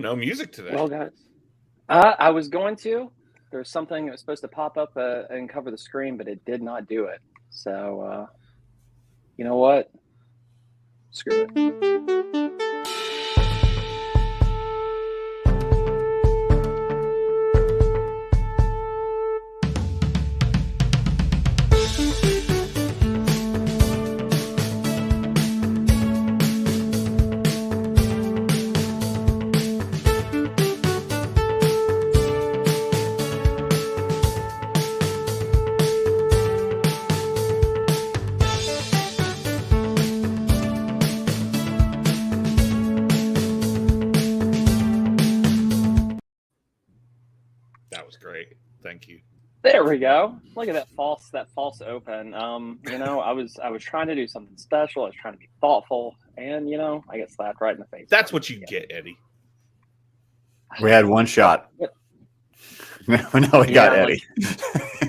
no music today. Well, guys, I was going to. There's something that was supposed to pop up and cover the screen, but it did not do it. So, you know what? Screw it. That was great. Thank you. There we go. Look at that false open. I was trying to do something special. I was trying to be thoughtful, and I get slapped right in the face. That's what you get, Eddie. We had one shot. No, we got Eddie.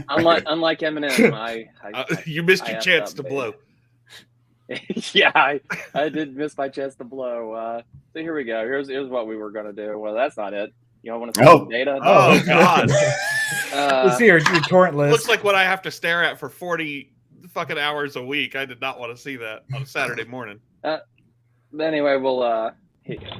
Unlike Eminem, you missed your chance to blow. Yeah, I did miss my chance to blow. So here we go. Here's what we were gonna do. Well, that's not it. You don't want to see some data? Oh God! Let's see your torrent list. Looks like what I have to stare at for 40 fucking hours a week. I did not want to see that on a Saturday morning. Anyway, we'll here you go.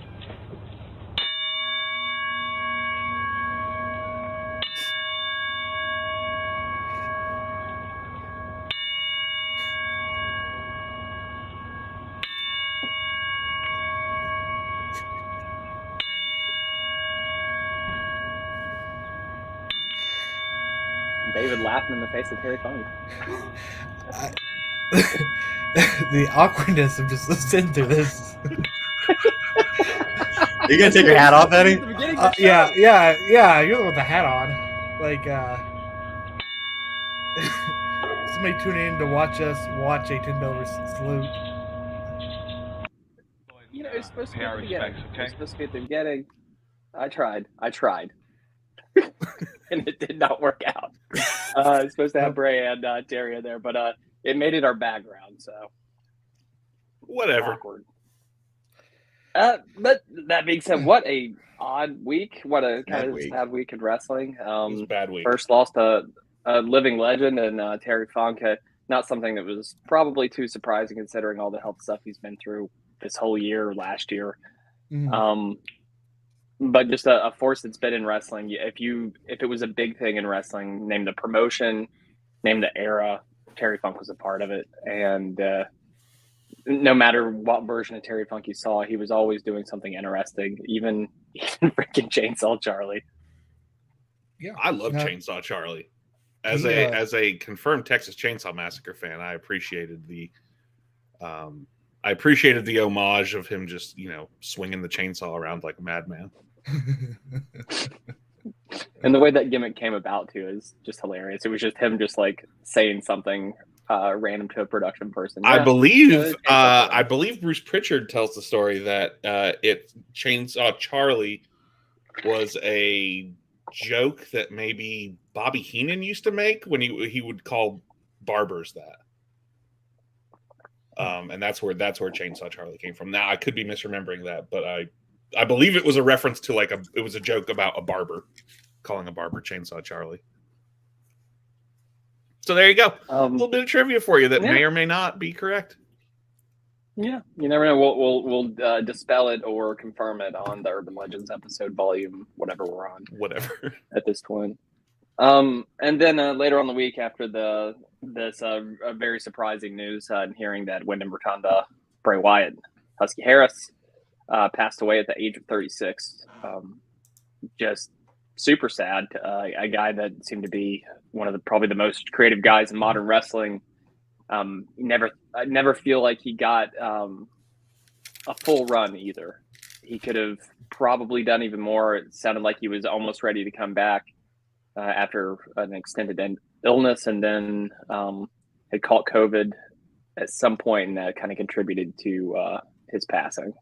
David laughing in the face of Terry Funk. The awkwardness of just listening to this. Are you gonna take your hat off, Eddie? Yeah. You're the one with the hat on. Like, somebody tuning in to watch us watch a $10 salute. It's supposed to be at the beginning. It's supposed to be at the beginning. I tried. And it did not work out. It's supposed to have Bray and Terry in there, but it made it our background, so whatever. Awkward. But that being said, what a odd week! What a kind of sad week in wrestling. It was a bad week. First lost to a living legend and Terry Funk. Not something that was probably too surprising considering all the health stuff he's been through this whole year, last year. Mm-hmm. But just a force that's been in wrestling. If it was a big thing in wrestling, name the promotion, name the era, Terry Funk was a part of it. And no matter what version of Terry Funk you saw, he was always doing something interesting, even freaking Chainsaw Charlie. Yeah, I love Chainsaw Charlie. As a confirmed Texas Chainsaw Massacre fan, I appreciated the homage of him just, swinging the chainsaw around like a madman. And the way that gimmick came about too is just hilarious. It was just him just like saying something random to a production person. I believe Bruce Pritchard tells the story that Chainsaw Charlie was a joke that maybe Bobby Heenan used to make when he would call barbers that. And that's where Chainsaw Charlie came from. Now I could be misremembering that, but I believe it was a reference to it was a joke about a barber calling a barber Chainsaw Charlie. So there you go. A little bit of trivia for you that may or may not be correct. Yeah, you never know. We'll dispel it or confirm it on the Urban Legends episode, volume whatever we're on. Whatever at this point. And then later on the week after this very surprising news and hearing that Wyndham Rotunda, Bray Wyatt, Husky Harris passed away at the age of 36. Just super sad. A guy that seemed to be one of probably the most creative guys in modern wrestling. I never feel like he got a full run either. He could have probably done even more. It sounded like he was almost ready to come back after an extended illness, and then had caught COVID at some point, and that kind of contributed to his passing.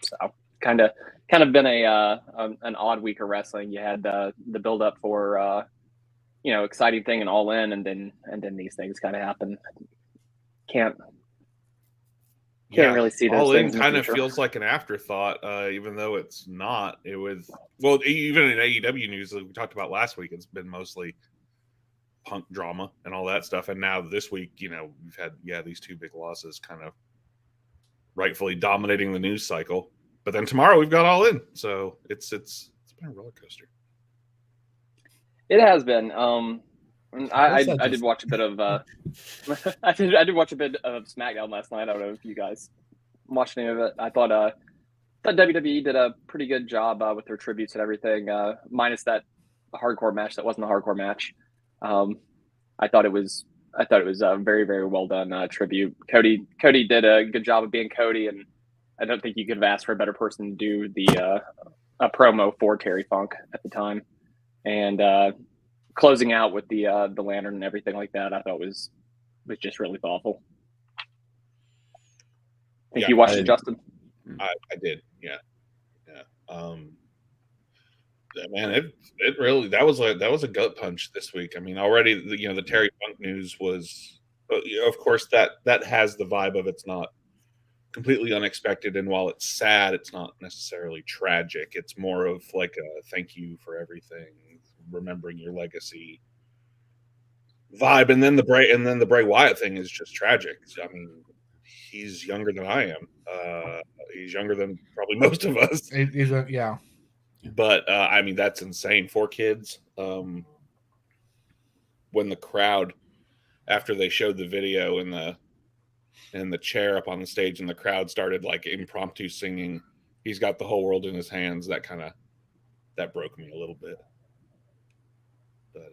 So kind of been an odd week of wrestling. You had the build up for exciting thing and All In, and then these things kind of happen. Can't really see those All things In in the kind of future. feels like an afterthought, even though it's not. It was, well, even in AEW news that we talked about last week, it's been mostly Punk drama and all that stuff. And now this week, we've had these two big losses, kind of rightfully dominating the news cycle. But then tomorrow we've got All In, so it's been a roller coaster. It has been. I did watch a bit of I did watch a bit of SmackDown last night. I don't know if you guys watched any of it. I thought WWE did a pretty good job with their tributes and everything, minus that hardcore match that wasn't a hardcore match. I thought it was a very, very well done tribute. Cody did a good job of being Cody, and I don't think you could have asked for a better person to do the a promo for Terry Funk at the time. And closing out with the lantern and everything like that, I thought was just really thoughtful. I think you watched it, Justin. I did, yeah. Man, it really that was a gut punch this week. I mean, already the Terry Funk news was, of course, that has the vibe of it's not completely unexpected, and while it's sad, it's not necessarily tragic. It's more of like a thank you for everything, remembering your legacy vibe. And then the Bray Wyatt thing is just tragic. I mean, he's younger than I am. He's younger than probably most of us. Yeah. But I mean, that's insane. 4 kids. When the crowd, after they showed the video in the chair up on the stage, and the crowd started like impromptu singing, "He's got the whole world in his hands," that broke me a little bit. But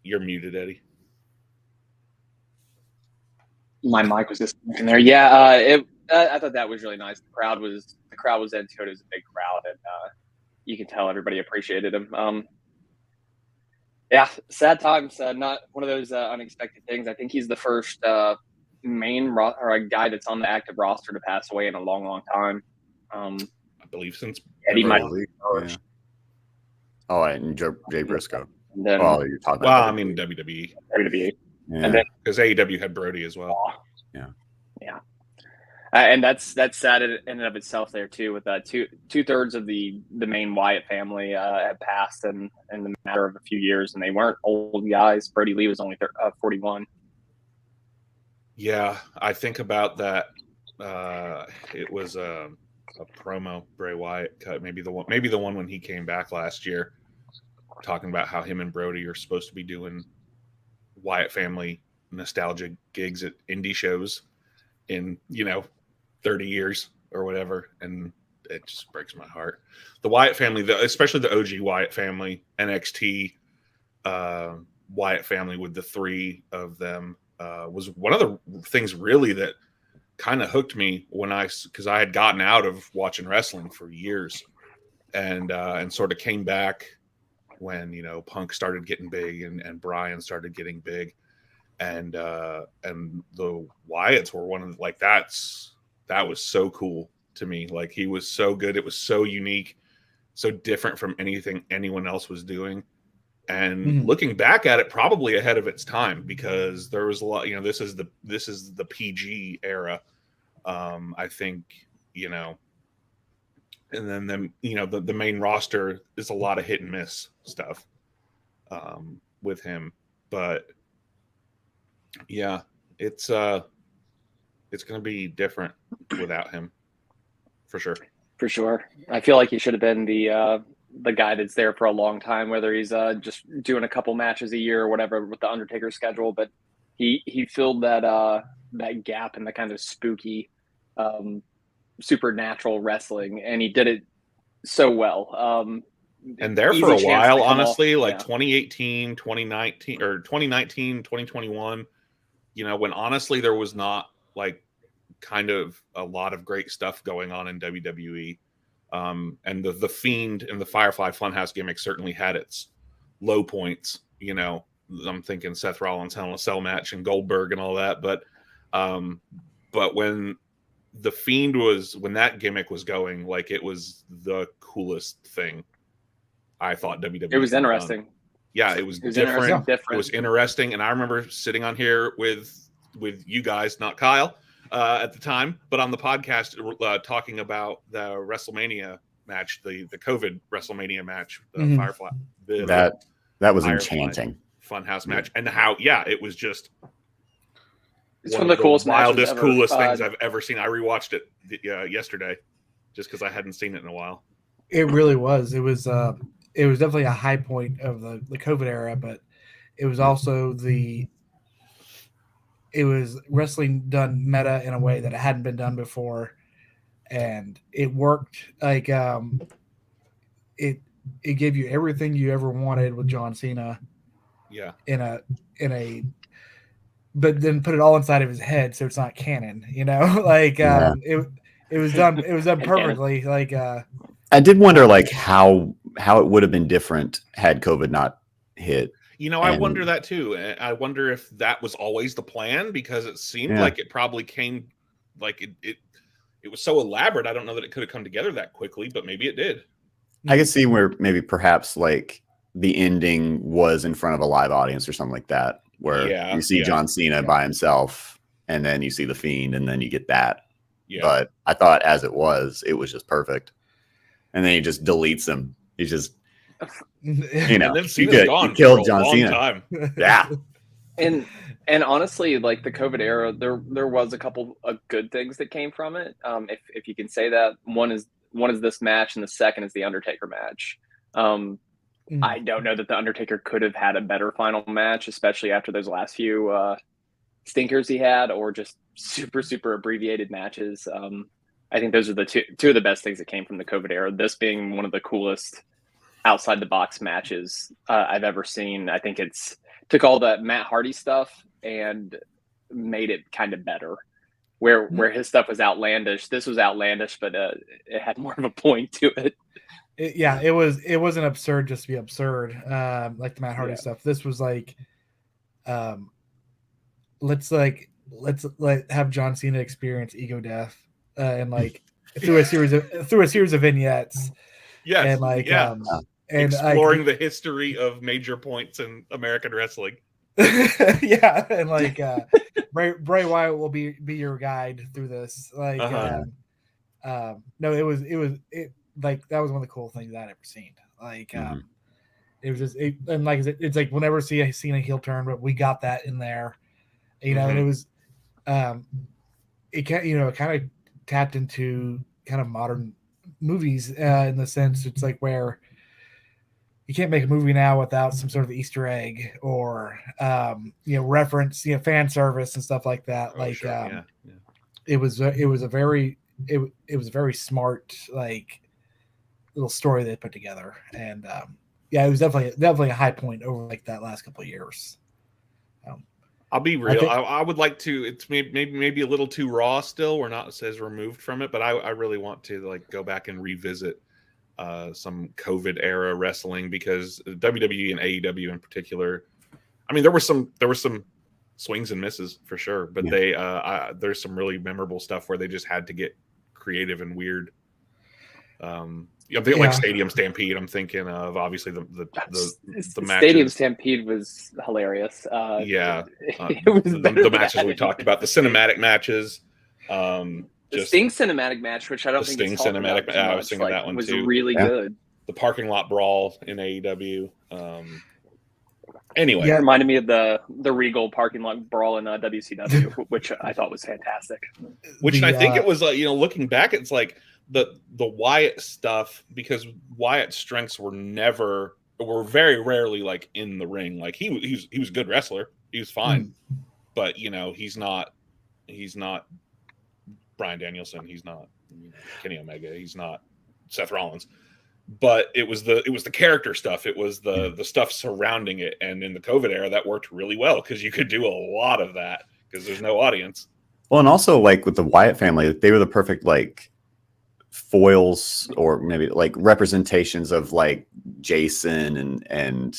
you're muted, Eddie. My mic was just in there. Yeah, I thought that was really nice. The crowd was into it. It was a big crowd, and you can tell everybody appreciated him. Yeah, sad times. Not one of those unexpected things. I think he's the first or a guy that's on the active roster to pass away in a long, long time. I believe since Eddie might. Yeah. Oh, and Jay Briscoe. And then, You're talking well, about I mean WWE. WWE. Yeah. And then because AEW had Brody as well. Yeah. And that's sad in and of itself there too. With two-thirds of the main Wyatt family had passed in the matter of a few years, and they weren't old guys. Brody Lee was only 41. Yeah, I think about that. It was a promo Bray Wyatt cut, maybe the one when he came back last year, talking about how him and Brody are supposed to be doing Wyatt family nostalgia gigs at indie shows in 30 years or whatever, and it just breaks my heart. The Wyatt family, especially the OG Wyatt family, NXT Wyatt family with the 3 of them, was one of the things really that kind of hooked me because I had gotten out of watching wrestling for years, and sort of came back when Punk started getting big and Bryan started getting big, and the Wyatts were one of that was so cool to me. Like, he was so good. It was so unique, so different from anything anyone else was doing. And looking back at it, probably ahead of its time, because there was a lot, this is the PG era. I think, and then the main roster is a lot of hit and miss stuff with him. But yeah, it's going to be different without him, for sure. For sure. I feel like he should have been the guy that's there for a long time, whether he's just doing a couple matches a year or whatever with the Undertaker schedule. But he filled that gap in the kind of spooky, supernatural wrestling, and he did it so well. And there for a while, honestly, 2018, 2019, or 2019, 2021, when honestly there was not like kind of a lot of great stuff going on in WWE. And the Fiend and the Firefly Funhouse gimmick certainly had its low points. I'm thinking Seth Rollins Hell in a Cell match and Goldberg and all that. But when the Fiend when that gimmick was going, like, it was the coolest thing. I thought WWE. It was interesting. Yeah, it was different. It was interesting. And I remember sitting on here with you guys, not Kyle, at the time, but on the podcast talking about the WrestleMania match, the COVID WrestleMania match, the Firefly, that was Firefly enchanting Funhouse match, and how it was just it's one of the coolest, wildest, matches coolest things I've ever seen. I rewatched it yesterday just because I hadn't seen it in a while. It really was. It was definitely a high point of the COVID era, but it was also it was wrestling done meta in a way that it hadn't been done before, and it worked. Like it gave you everything you ever wanted with John Cena. Yeah. In a but then put it all inside of his head, so it's not canon. Like it was done perfectly. Like I did wonder like how it would have been different had COVID not hit. I wonder that too. I wonder if that was always the plan, because it seemed like it probably came like it was so elaborate. I don't know that it could have come together that quickly, but maybe it did. I could see where maybe perhaps like the ending was in front of a live audience or something like that, where you see John Cena by himself and then you see The Fiend and then you get that. Yeah. But I thought as it was just perfect. And then he just deletes him. He just, and then Cena's gone you killed for John a long Cena. Time. Yeah. And honestly, like the COVID era, there was a couple of good things that came from it. If you can say that. One is this match, and the second is the Undertaker match. I don't know that the Undertaker could have had a better final match, especially after those last few stinkers he had, or just super, super abbreviated matches. I think those are the two of the best things that came from the COVID era. This being one of the coolest outside the box matches I've ever seen. I think it's took all that Matt Hardy stuff and made it kind of better. Where his stuff was outlandish, this was outlandish, but it had more of a point to it. It wasn't absurd just to be absurd, like the Matt Hardy stuff. This was like, let's have John Cena experience ego death, and like through a series of vignettes. Yes, and like and exploring the history of major points in American wrestling. And like Bray Wyatt will be your guide through this. Like, no, it was like that was one of the cool things I'd ever seen. Like, it was just and like it's like we'll never see a heel turn, but we got that in there, and it was, it kind of tapped into kind of modern movies in the sense it's like where you can't make a movie now without some sort of Easter egg or reference, fan service and stuff like that. It was a very smart like little story they put together, and it was definitely a high point over like that last couple of years. I'll be real. I would like to. It's maybe a little too raw still. We're not as removed from it, but I really want to like go back and revisit some COVID era wrestling, because WWE and AEW in particular. I mean, there were some swings and misses for sure, but there's some really memorable stuff where they just had to get creative and weird. I'm thinking like Stadium Stampede. I'm thinking of obviously the matches. Stadium Stampede was hilarious. It was the matches we talked about, the cinematic matches. The Sting cinematic match, which I don't think Sting cinematic. I was thinking that one was too. Really good. The parking lot brawl in AEW. Anyway, it reminded me of the Regal parking lot brawl in WCW, which I thought was fantastic. I think it was looking back, it's like the Wyatt stuff, because Wyatt's strengths were very rarely like in the ring. Like he was a good wrestler, he was fine, but he's not Bryan Danielson, he's not Kenny Omega, he's not Seth Rollins. But it was the character stuff. It was the stuff surrounding it. And in the COVID era, that worked really well because you could do a lot of that because there's no audience. Well, and also like with the Wyatt family, they were the perfect like foils or maybe like representations of like Jason and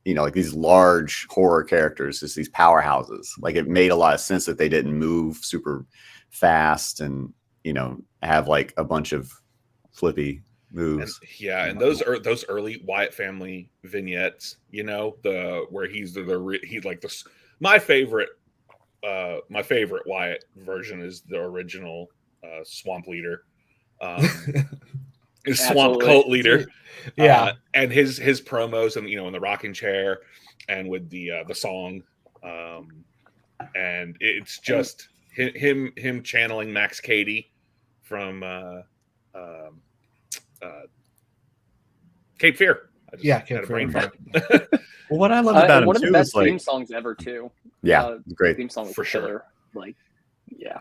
like these large horror characters, just these powerhouses. Like it made a lot of sense that they didn't move super fast and have like a bunch of flippy moves. And those early Wyatt family vignettes, where he's my favorite my favorite Wyatt version is the original Swamp Leader. His Swamp Cult Leader. Yeah. And his promos and in the rocking chair and with the song. And it's just him channeling Max Cady from Cape Fear. Cape Fear. Well, what I love about him one of the too best is like theme songs ever too. Yeah, great theme song for sure. Like, yeah.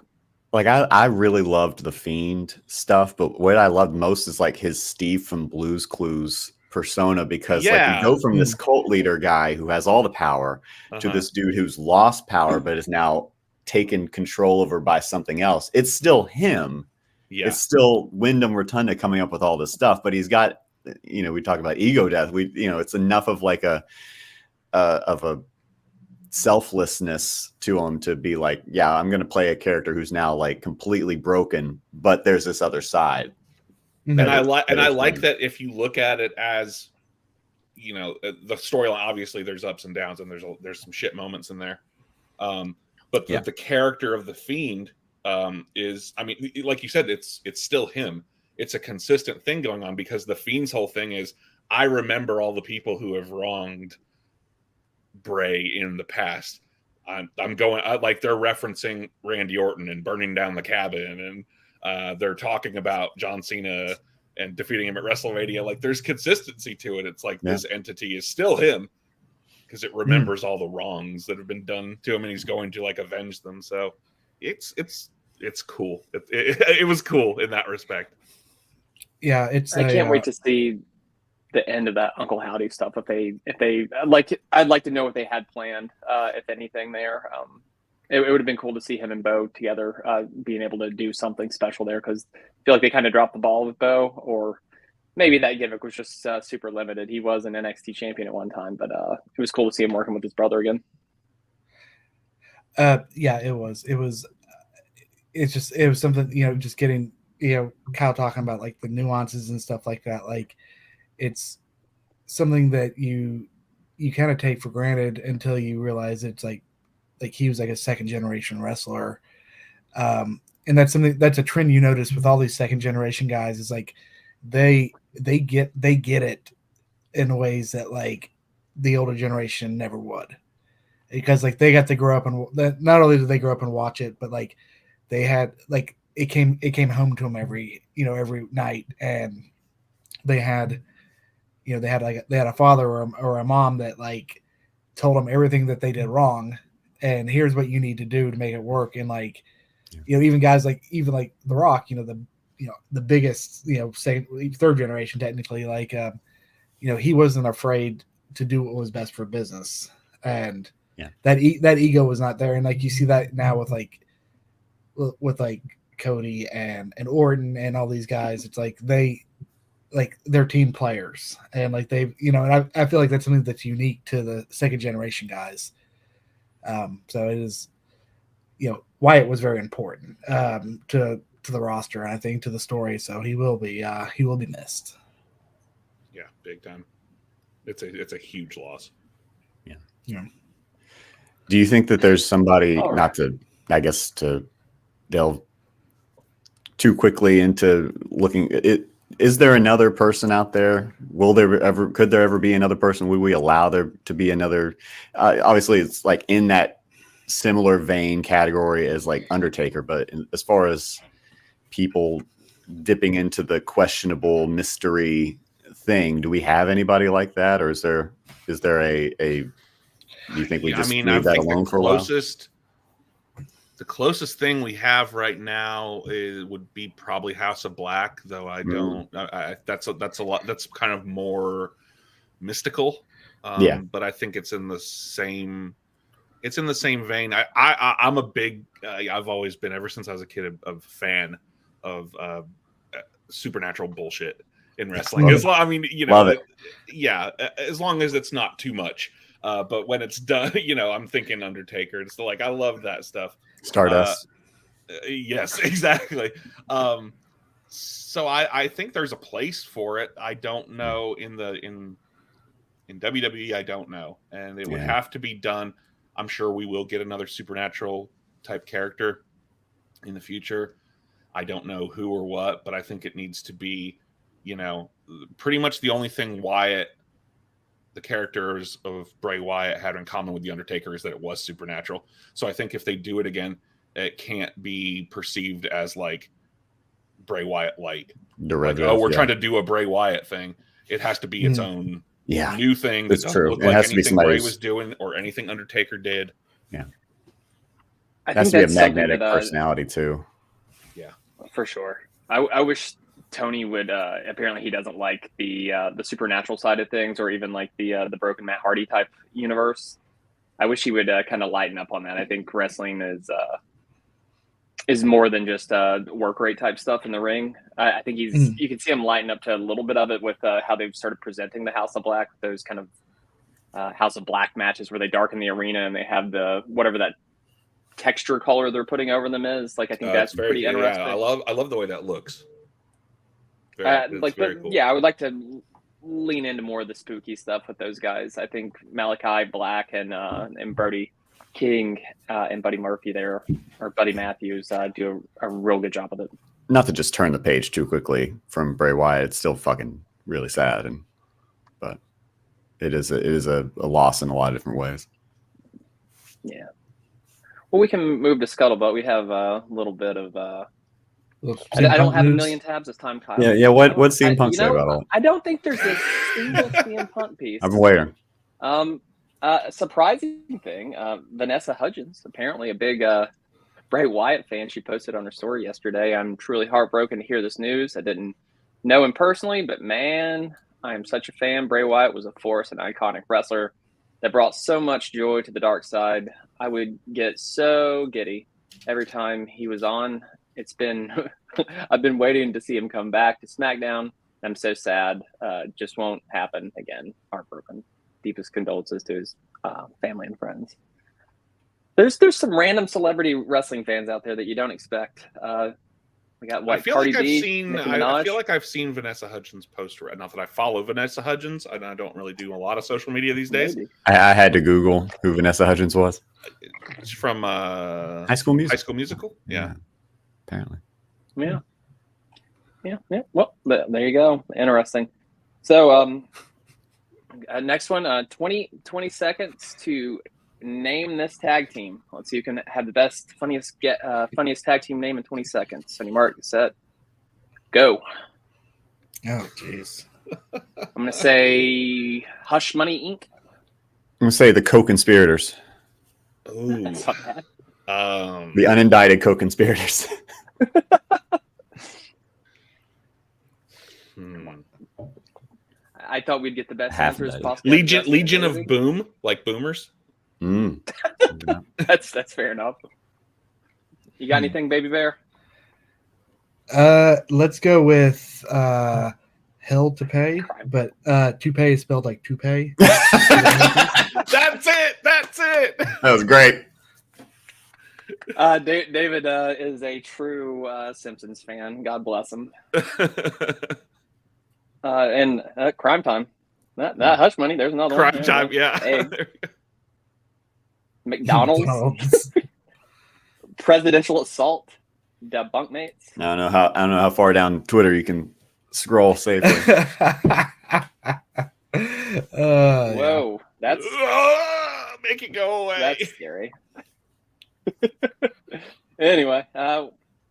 Like I really loved the Fiend stuff, but what I loved most is like his Steve from Blue's Clues persona, because like you go from this cult leader guy who has all the power to this dude who's lost power but is now taken control over by something else. It's still him. Yeah. It's still Wyndham Rotunda coming up with all this stuff, but he's got, we talk about ego death. It's enough of like a selflessness to him to be like, yeah, I'm going to play a character who's now like completely broken, but there's this other side. And I like that if you look at it as, the storyline, obviously there's ups and downs and there's some shit moments in there. But the character of the Fiend is, I mean, like you said, it's still him. It's a consistent thing going on, because the Fiend's whole thing is, I remember all the people who have wronged Bray in the past. I'm going, like, they're referencing Randy Orton and burning down the cabin, and they're talking about John Cena and defeating him at WrestleMania. Like, there's consistency to it. It's like this entity is still him, because it remembers all the wrongs that have been done to him, and he's going to like avenge them. So it's cool. It was cool in that respect. Yeah, I can't wait to see the end of that Uncle Howdy stuff. If they I'd like to know what they had planned, if anything there. It would have been cool to see him and Bo together, being able to do something special there, because I feel like they kind of dropped the ball with Bo, or maybe that gimmick was just super limited. He was an NXT champion at one time, but it was cool to see him working with his brother again. Yeah, it was. It was something, just getting, Kyle talking about like the nuances and stuff like that. Like, it's something that you kind of take for granted until you realize it's like he was like a second generation wrestler. And that's a trend you notice with all these second generation guys, is like they get it in ways that like the older generation never would, because like they got to grow up, and not only did they grow up and watch it, but like they had like it came home to them every night, and they had a father or a mom that like told them everything that they did wrong, and here's what you need to do to make it work. And like, even guys like The Rock, the biggest, second, third generation technically, like, he wasn't afraid to do what was best for business, and that ego was not there. And like you see that now with Cody and Orton and all these guys. It's like they're team players, and like they've, and I feel like that's something that's unique to the second generation guys. So it is, Wyatt was very important to the roster, and I think to the story. So he will be missed. Yeah, big time. It's a huge loss. Yeah. Do you think that there's somebody, not to, I guess, to delve too quickly into looking it? Is there another person out there? Could there ever be another person? Would we allow there to be another? Obviously, it's like in that similar vein category as like Undertaker, but as far as people dipping into the questionable mystery thing, do we have anybody like that, or is there a? Do you think we just leave that alone for a while? The closest thing we have right now would be probably House of Black, though I don't. That's a lot. That's kind of more mystical. But I think it's in the same. It's in the same vein. I'm a big. I've always been, ever since I was a kid, a fan of supernatural bullshit in wrestling. Love it. Yeah, as long as it's not too much. But when it's done, I'm thinking Undertaker. It's like, I love that stuff. Stardust. Yes, exactly. So I think there's a place for it. I don't know in WWE. I don't know, and it would have to be done. I'm sure we will get another supernatural type character in the future. I don't know who or what, but I think it needs to be, pretty much the only thing the characters of Bray Wyatt had in common with The Undertaker is that it was supernatural. So I think if they do it again, it can't be perceived as like Bray Wyatt light. Like, we're trying to do a Bray Wyatt thing. It has to be its own new thing that doesn't look like anything Bray was doing or anything Undertaker did. Yeah. I it has think to be a magnetic personality too. Yeah, for sure. I wish Tony would. Apparently, he doesn't like the supernatural side of things, or even like the broken Matt Hardy type universe. I wish he would kind of lighten up on that. I think wrestling is more than just work rate type stuff in the ring. I think you can see him lighten up to a little bit of it with how they've started presenting the House of Black, those kind of House of Black matches where they darken the arena and they have the whatever that texture color they're putting over them is. Like, I think that's pretty interesting. Yeah, I love the way that looks. Very cool. Yeah, I would like to lean into more of the spooky stuff with those guys. I think Malachi Black and Brody King and Buddy Murphy there, or Buddy Matthews, do a real good job of it. Not to just turn the page too quickly from Bray Wyatt. It's still fucking really sad, but it is a loss in a lot of different ways. Yeah. Well, we can move to Scuttlebutt. We have a little bit of. I don't have a million tabs this time, Kyle. Yeah. What CM Punk say about all? I don't think there's a single CM Punk piece. I'm aware. A surprising thing, Vanessa Hudgens, apparently a big Bray Wyatt fan. She posted on her story yesterday, "I'm truly heartbroken to hear this news. I didn't know him personally, but man, I am such a fan. Bray Wyatt was a force, an iconic wrestler that brought so much joy to the dark side. I would get so giddy every time he was on. It's been, I've been waiting to see him come back to SmackDown. I'm so sad. Just won't happen again. Heartbroken. Deepest condolences to his family and friends." There's some random celebrity wrestling fans out there that you don't expect. We got Cardi B, I feel like I've seen Vanessa Hudgens post. Not that I follow Vanessa Hudgens, and I don't really do a lot of social media these days. I had to Google who Vanessa Hudgens was. It's from High School Musical. High School Musical, yeah. Apparently. Yeah. Well, there you go. Interesting. So, next one, 20 seconds to name this tag team. Let's see who can have the best, funniest tag team name in 20 seconds. On your mark, set, go. Oh, jeez. I'm going to say Hush Money Inc. I'm going to say the co-conspirators. Ooh. That's not bad. The unindicted co-conspirators. I thought we'd get the best answers possible. Legion of Boom, like boomers. That's fair enough. You got anything, Baby Bear? Let's go with Hell to Pay, but toupee is spelled like toupee. That's it. That was great. David is a true Simpsons fan. God bless him. And Crime Time. That Hush Money. There's another Crime Time. Yeah. Hey. McDonald's. Presidential Assault. The Bunkmates. I don't know how far down Twitter you can scroll safely. Whoa, that's make it go away. That's scary. Anyway,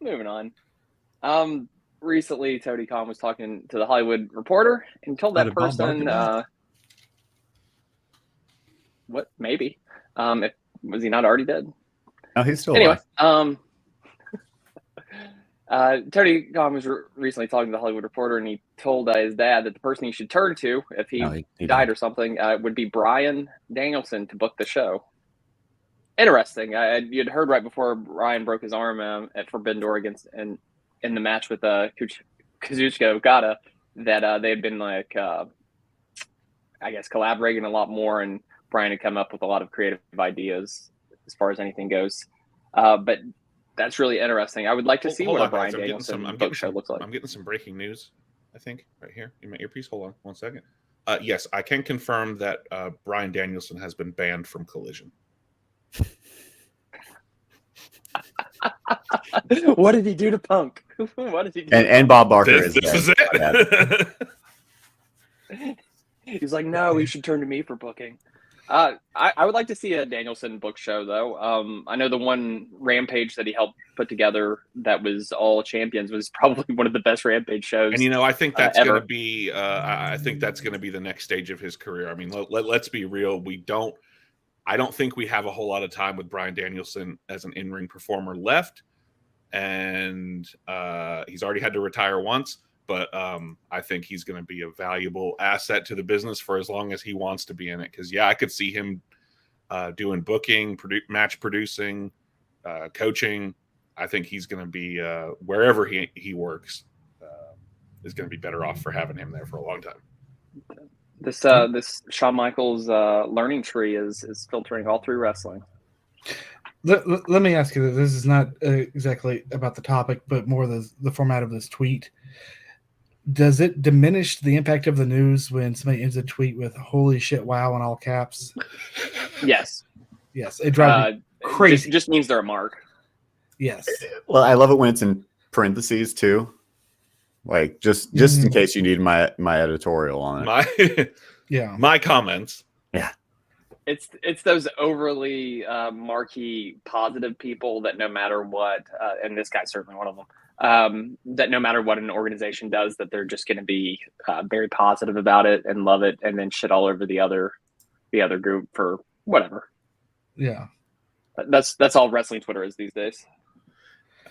moving on. Recently, Tony Khan was talking to the Hollywood Reporter and told that person, what? Maybe. Was he not already dead? Oh, he's still alive. Tony Khan was recently talking to the Hollywood Reporter, and he told his dad that the person he should turn to if he died or something would be Bryan Danielson to book the show. Interesting. You'd heard right before Bryan broke his arm at Forbidden Door in the match with Kazuchika Okada that they had been like, I guess, collaborating a lot more, and Bryan had come up with a lot of creative ideas as far as anything goes. But that's really interesting. I would like to see what a Bryan Danielson book show looks like. I'm getting some breaking news, I think, right here in my earpiece. Hold on 1 second. Yes, I can confirm that Bryan Danielson has been banned from Collision. What did he do to Punk? What did he do? And Bob Barker This is it. He's like, no, he should turn to me for booking. I would like to see a Danielson book show, though. I know the one Rampage that he helped put together that was all champions was probably one of the best Rampage shows. And I think that's ever. going to be. I think that's going to be the next stage of his career. I mean, let's be real. I don't think we have a whole lot of time with Bryan Danielson as an in-ring performer left, and he's already had to retire once. But I think he's going to be a valuable asset to the business for as long as he wants to be in it. Because, yeah, I could see him doing booking, match producing, coaching. I think he's going to be wherever he works is going to be better off for having him there for a long time. This Shawn Michaels learning tree is filtering all through wrestling. Let me ask you this is not exactly about the topic, but more the format of this tweet. Does it diminish the impact of the news when somebody ends a tweet with "Holy shit, wow" in all caps? Yes. Yes, it drives me crazy. Just means they're a mark. Yes. Well, I love it when it's in parentheses too, like just in case you need my editorial on it. My comments. Yeah. It's those overly marquee positive people that no matter what, and this guy's certainly one of them. That no matter what an organization does, that they're just going to be very positive about it and love it, and then shit all over the other group for whatever. Yeah, that's all wrestling Twitter is these days.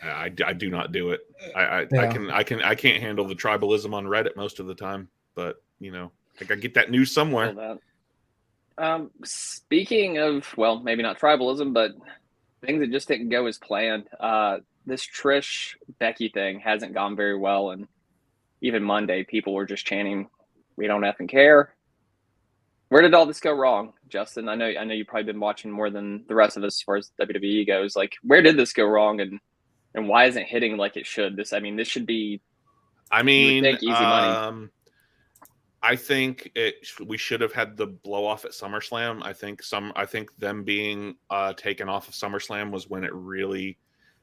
I do not do it. I can't handle the tribalism on Reddit most of the time, but I gotta get that news somewhere. Speaking of, well, maybe not tribalism, but things that just didn't go as planned. This Trish Becky thing hasn't gone very well, and even Monday, people were just chanting, "We don't effing care." Where did all this go wrong, Justin? I know you've probably been watching more than the rest of us as far as WWE goes. Like, where did this go wrong, and why isn't it hitting like it should? This should be. Easy money. I think we should have had the blow off at SummerSlam. I think them being taken off of SummerSlam was when it really.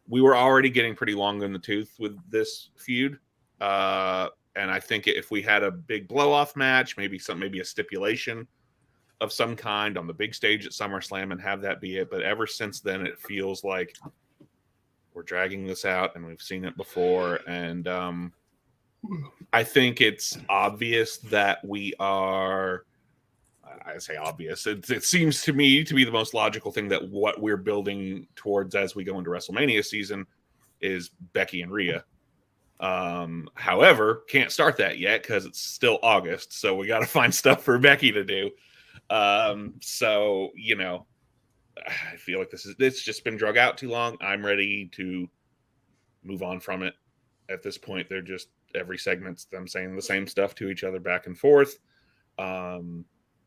We were already getting pretty long in the tooth with this feud, and I think if we had a big blow off match, maybe a stipulation of some kind on the big stage at SummerSlam, and have that be it. But ever since then, it feels like we're dragging this out, and we've seen it before, and I think it's obvious that we are. I say obvious. It seems to me to be the most logical thing that what we're building towards as we go into WrestleMania season is Becky and Rhea. However, can't start that yet because it's still August, so we got to find stuff for Becky to do. So I feel like it's just been drug out too long. I'm ready to move on from it. At this point, they're just every segment's them saying the same stuff to each other back and forth.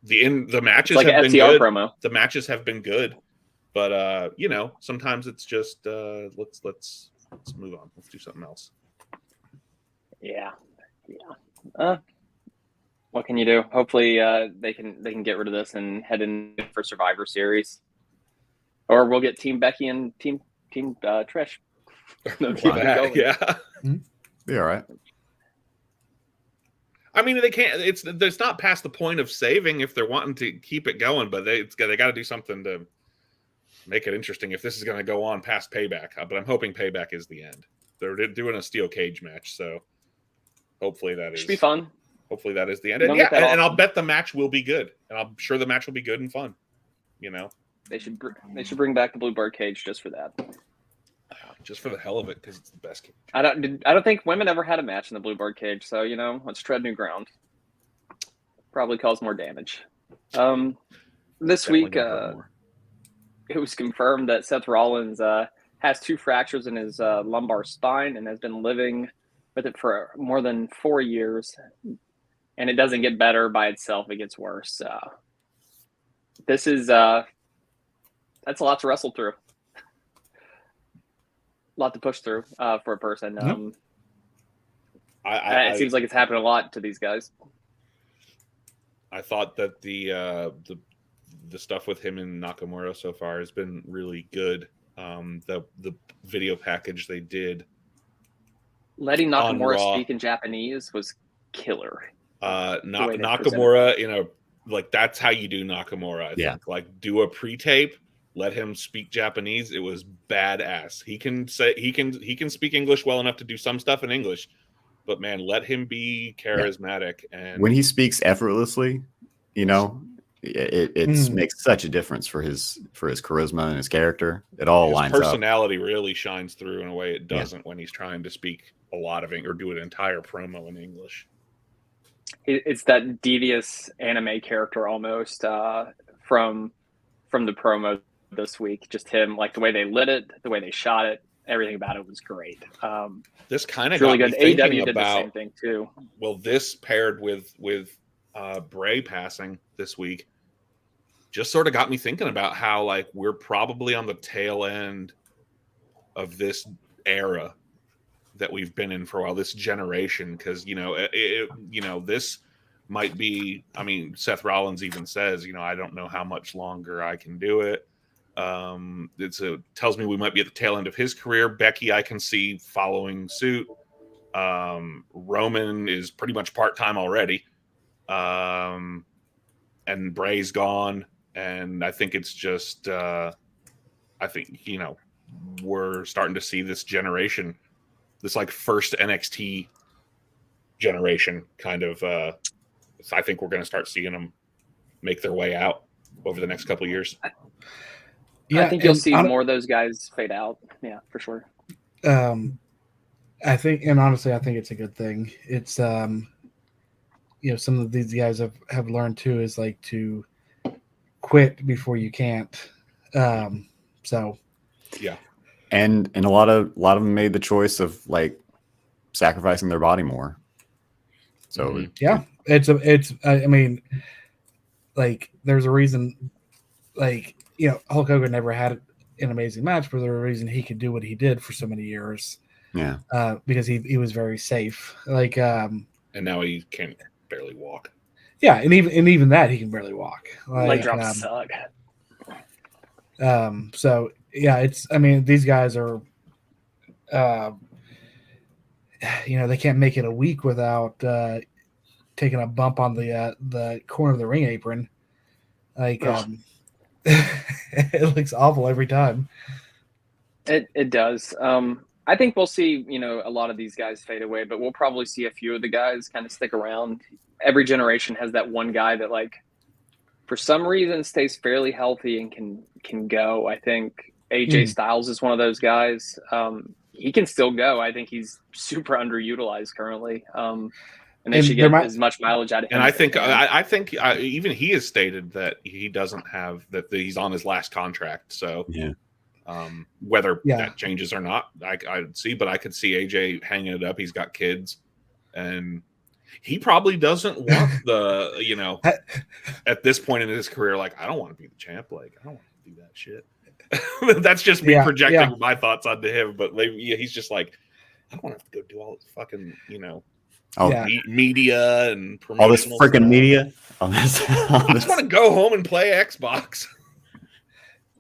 The matches like have an been FTR good. promo. The matches have been good, but sometimes it's just let's move on. Let's do something else. Yeah. What can you do? Hopefully, they can get rid of this and head in for Survivor Series, or we'll get Team Becky and Team Trish. Yeah. Be all right. I mean, they can't. It's not past the point of saving if they're wanting to keep it going, but they got to do something to make it interesting. If this is going to go on past Payback, but I'm hoping Payback is the end. They're doing a steel cage match, so hopefully that should be fun. Hopefully that is the end. And I'll bet the match will be good, and I'm sure the match will be good and fun. They should bring back the Bluebird cage just for that. Just for the hell of it, because it's the best cage. I don't think women ever had a match in the Bluebird cage, so let's tread new ground. Probably cause more damage. This week, it was confirmed that Seth Rollins has 2 fractures in his lumbar spine and has been living with it for more than 4 years. And it doesn't get better by itself; it gets worse. This is that's a lot to wrestle through. A lot to push through for a person. It seems like it's happened a lot to these guys. I thought that the stuff with him and Nakamura so far has been really good. The video package they did. Letting On Nakamura Raw. speak in Japanese was killer. Nakamura, like that's how you do Nakamura. I Yeah. think like do a pre-tape, let him speak Japanese. It was badass. He can speak English well enough to do some stuff in English, but man, let him be charismatic. And when he speaks effortlessly, it makes such a difference for his charisma and his character. It all his lines up. personality really shines through in a way it doesn't when he's trying to speak a lot of English or do an entire promo in English. It's that devious anime character almost from the promo this week. Just him, like the way they lit it, the way they shot it, everything about it was great. This kind of really got good. me thinking AEW did about the same thing too. Well, this paired with Bray passing this week just sort of got me thinking about how like we're probably on the tail end of this era that we've been in for a while, this generation, because this might be, I mean, Seth Rollins even says, I don't know how much longer I can do it. Tells me we might be at the tail end of his career. Becky, I can see following suit. Roman is pretty much part-time already. And Bray's gone. And I think it's just, we're starting to see this generation, this like first NXT generation kind of, I think we're going to start seeing them make their way out over the next couple of years. I think you'll see more of those guys fade out. Yeah, for sure. I think, and honestly, I think it's a good thing. It's, some of these guys have learned too is like to quit before you can't. So, yeah. And a lot of them made the choice of like sacrificing their body more. So I mean, like there's a reason, like, Hulk Hogan never had an amazing match, but there's a reason he could do what he did for so many years. Yeah. Because he was very safe. Like, and now he can barely walk. Yeah, and even that he can barely walk. Leg drops suck. So yeah, these guys are, they can't make it a week without taking a bump on the corner of the ring apron. Like, it looks awful every time. It does. I think we'll see, a lot of these guys fade away, but we'll probably see a few of the guys kind of stick around. Every generation has that one guy that, like, for some reason stays fairly healthy and can go. I think AJ Styles is one of those guys. He can still go. I think he's super underutilized currently. And they should get as much mileage out of him. And I think even he has stated that he doesn't have that he's on his last contract. So whether that changes or not, I'd see. But I could see AJ hanging it up. He's got kids, and he probably doesn't want the at this point in his career. Like, I don't want to be the champ. Like, I don't want to do that shit. That's just me projecting my thoughts onto him. But maybe he's just like, I don't want to have to go do all this fucking media and all this freaking stuff. media. I just want to go home and play Xbox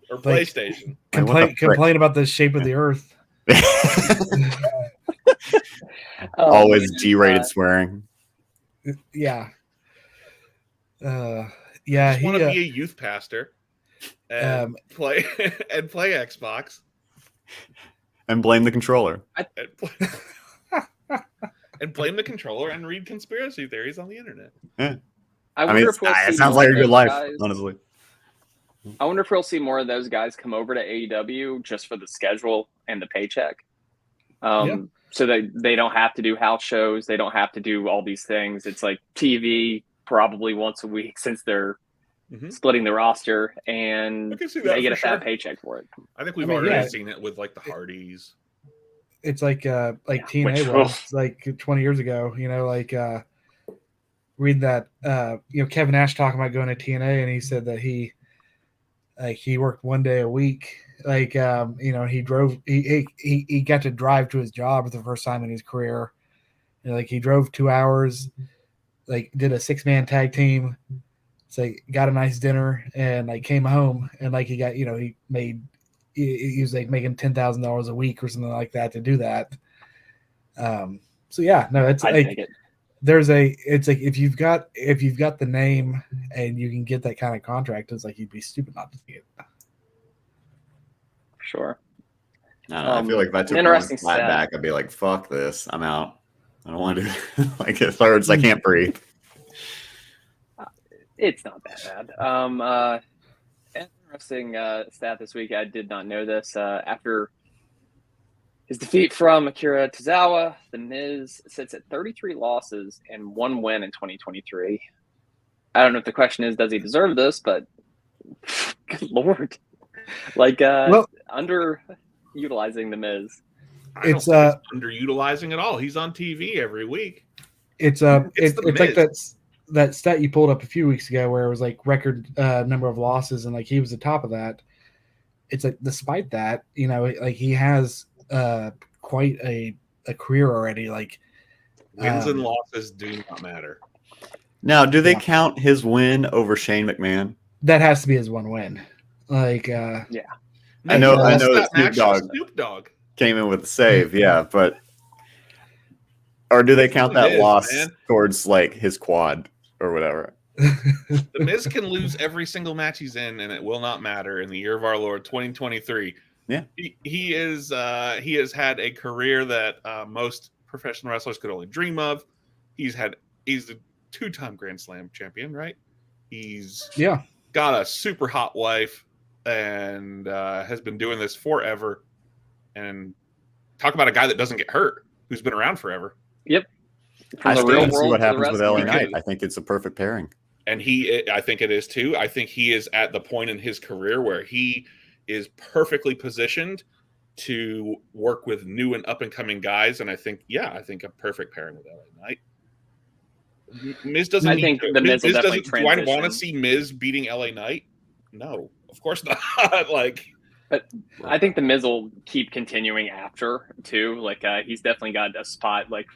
or PlayStation. Complain about the shape of the earth. Always G-rated swearing. Yeah. I just want to be a youth pastor and play Xbox and blame the controller. And blame the controller and read conspiracy theories on the internet. Yeah. I wonder if we'll see it sounds like a good life, honestly. I wonder if we'll see more of those guys come over to AEW just for the schedule and the paycheck. So that they don't have to do house shows. They don't have to do all these things. It's like TV probably once a week since they're splitting the roster, and they get a fat paycheck for it. I think we've already seen it with like the Hardys. It's like TNA was like 20 years ago, read that, Kevin Nash talking about going to TNA, and he said that he worked one day a week. Like, he drove, he got to drive to his job for the first time in his career. He drove 2 hours, did a 6-man tag team. Got a nice dinner and came home, and he got, he made he was like making $10,000 a week or something like that to do that. So yeah, no, it's I'd like take it. it's like if you've got the name and you can get that kind of contract, it's like you'd be stupid not to take it. Sure. I don't know, I feel like if I took interesting one flat stat. back, I'd be like, "Fuck this, I'm out. I don't want to do it." Like it hurts, I can't breathe. It's not that bad. Interesting stat this week. I did not know this. After his defeat from Akira Tozawa, The Miz sits at 33 losses and 1 win in 2023. I don't know if the question is, does he deserve this? But good lord, like underutilizing The Miz. It's underutilizing at all. He's on TV every week. It's like that stat you pulled up a few weeks ago where it was like record number of losses and like he was the top of that. It's like despite that, you know, like he has quite a career already. Like wins and losses do not matter. Now, do they count his win over Shane McMahon? That has to be his one win. Like yeah, I know that Snoop Dogg came in with the save, yeah, but or do they count that loss towards like his quad or whatever? The Miz can lose every single match he's in, and it will not matter in the year of our Lord 2023. Yeah, he has had a career that most professional wrestlers could only dream of. He's a 2-time Grand Slam champion, right? He's got a super hot wife and has been doing this forever. And talk about a guy that doesn't get hurt, who's been around forever. Yep. I still want to see what happens with LA Knight. I think it's a perfect pairing. And I think it is too. I think he is at the point in his career where he is perfectly positioned to work with new and up and coming guys. And I think a perfect pairing with LA Knight. Miz doesn't. I think the Miz will definitely transition. Do I want to see Miz beating LA Knight? No, of course not. But I think the Miz will keep continuing after too. Like he's definitely got a spot. Like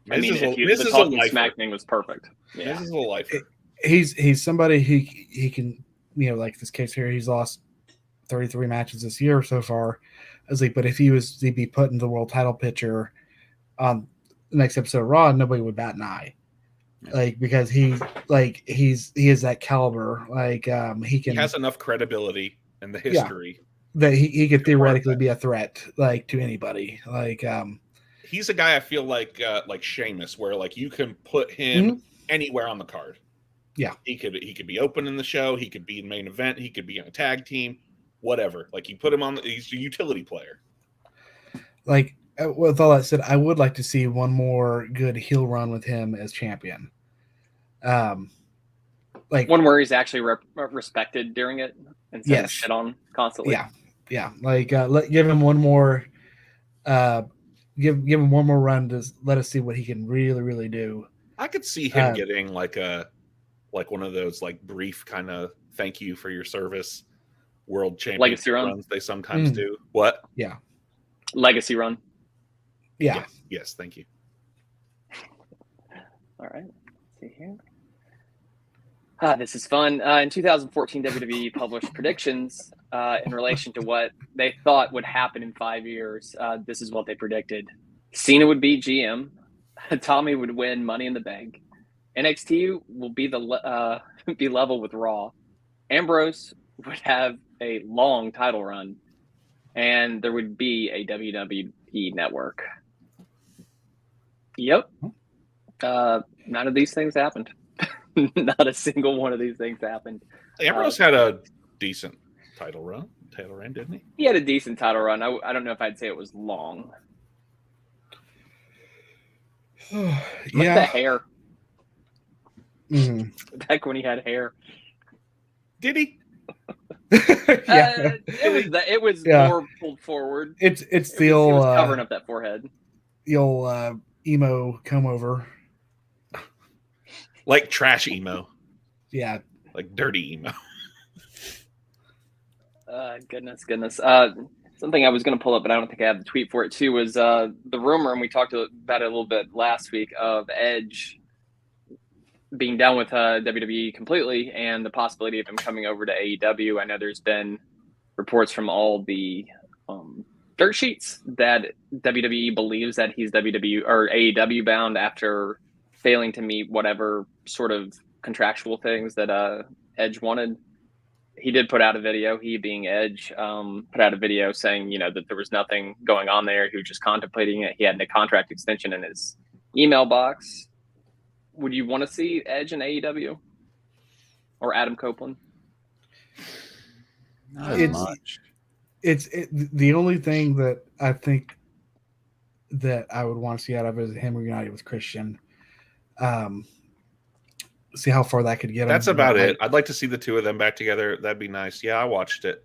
the Talking Smack thing was perfect. Yeah, Miz is a lifer. He's somebody he can, you know, like this case here. He's lost 33 matches this year so far. I was like, but if he was to be put in the world title picture on the next episode of Raw, nobody would bat an eye. Like because he is that caliber. Like he has enough credibility in the history that he could theoretically be a threat like to anybody. Like he's a guy I feel like Sheamus, where like you can put him anywhere on the card. Yeah, he could be open in the show. He could be in main event. He could be in a tag team, whatever. Like you put him on. He's a utility player. Like with all that said, I would like to see one more good heel run with him as champion. Like one where he's actually respected during it instead of shit on constantly. Yeah. Like give him one more. Give him one more run to let us see what he can really, really do. I could see him getting like one of those like brief kind of thank you for your service world championship runs they sometimes do. What? Yeah. Legacy run. Yeah. Yes. Thank you. All right. Let's see here. This is fun. In 2014, WWE published predictions in relation to what they thought would happen in 5 years. This is what they predicted. Cena would beat GM. Tommy would win Money in the Bank. NXT will be be level with Raw. Ambrose would have a long title run. And there would be a WWE network. Yep. None of these things happened. Not a single one of these things happened. Ambrose had a decent title run, didn't he? He had a decent title run. I don't know if I'd say it was long. Yeah. The hair. Back when he had hair. Did he? It was more pulled forward. It's the old covering up that forehead. The old emo comb over. Like trash emo. Yeah. Like dirty emo. Goodness. Something I was going to pull up, but I don't think I have the tweet for it too, was the rumor, and we talked about it a little bit last week, of Edge being done with WWE completely and the possibility of him coming over to AEW. I know there's been reports from all the dirt sheets that WWE believes that he's WWE or AEW bound after failing to meet whatever sort of contractual things that Edge wanted. He did put out a video, he being Edge, put out a video saying, that there was nothing going on there. He was just contemplating it. He had a contract extension in his email box. Would you want to see Edge in AEW or Adam Copeland? Not as much. The only thing that I think that I would want to see out of it is him reunited with Christian. See how far that could get him. That's about it. I'd like to see the two of them back together. That'd be nice. Yeah, I watched it.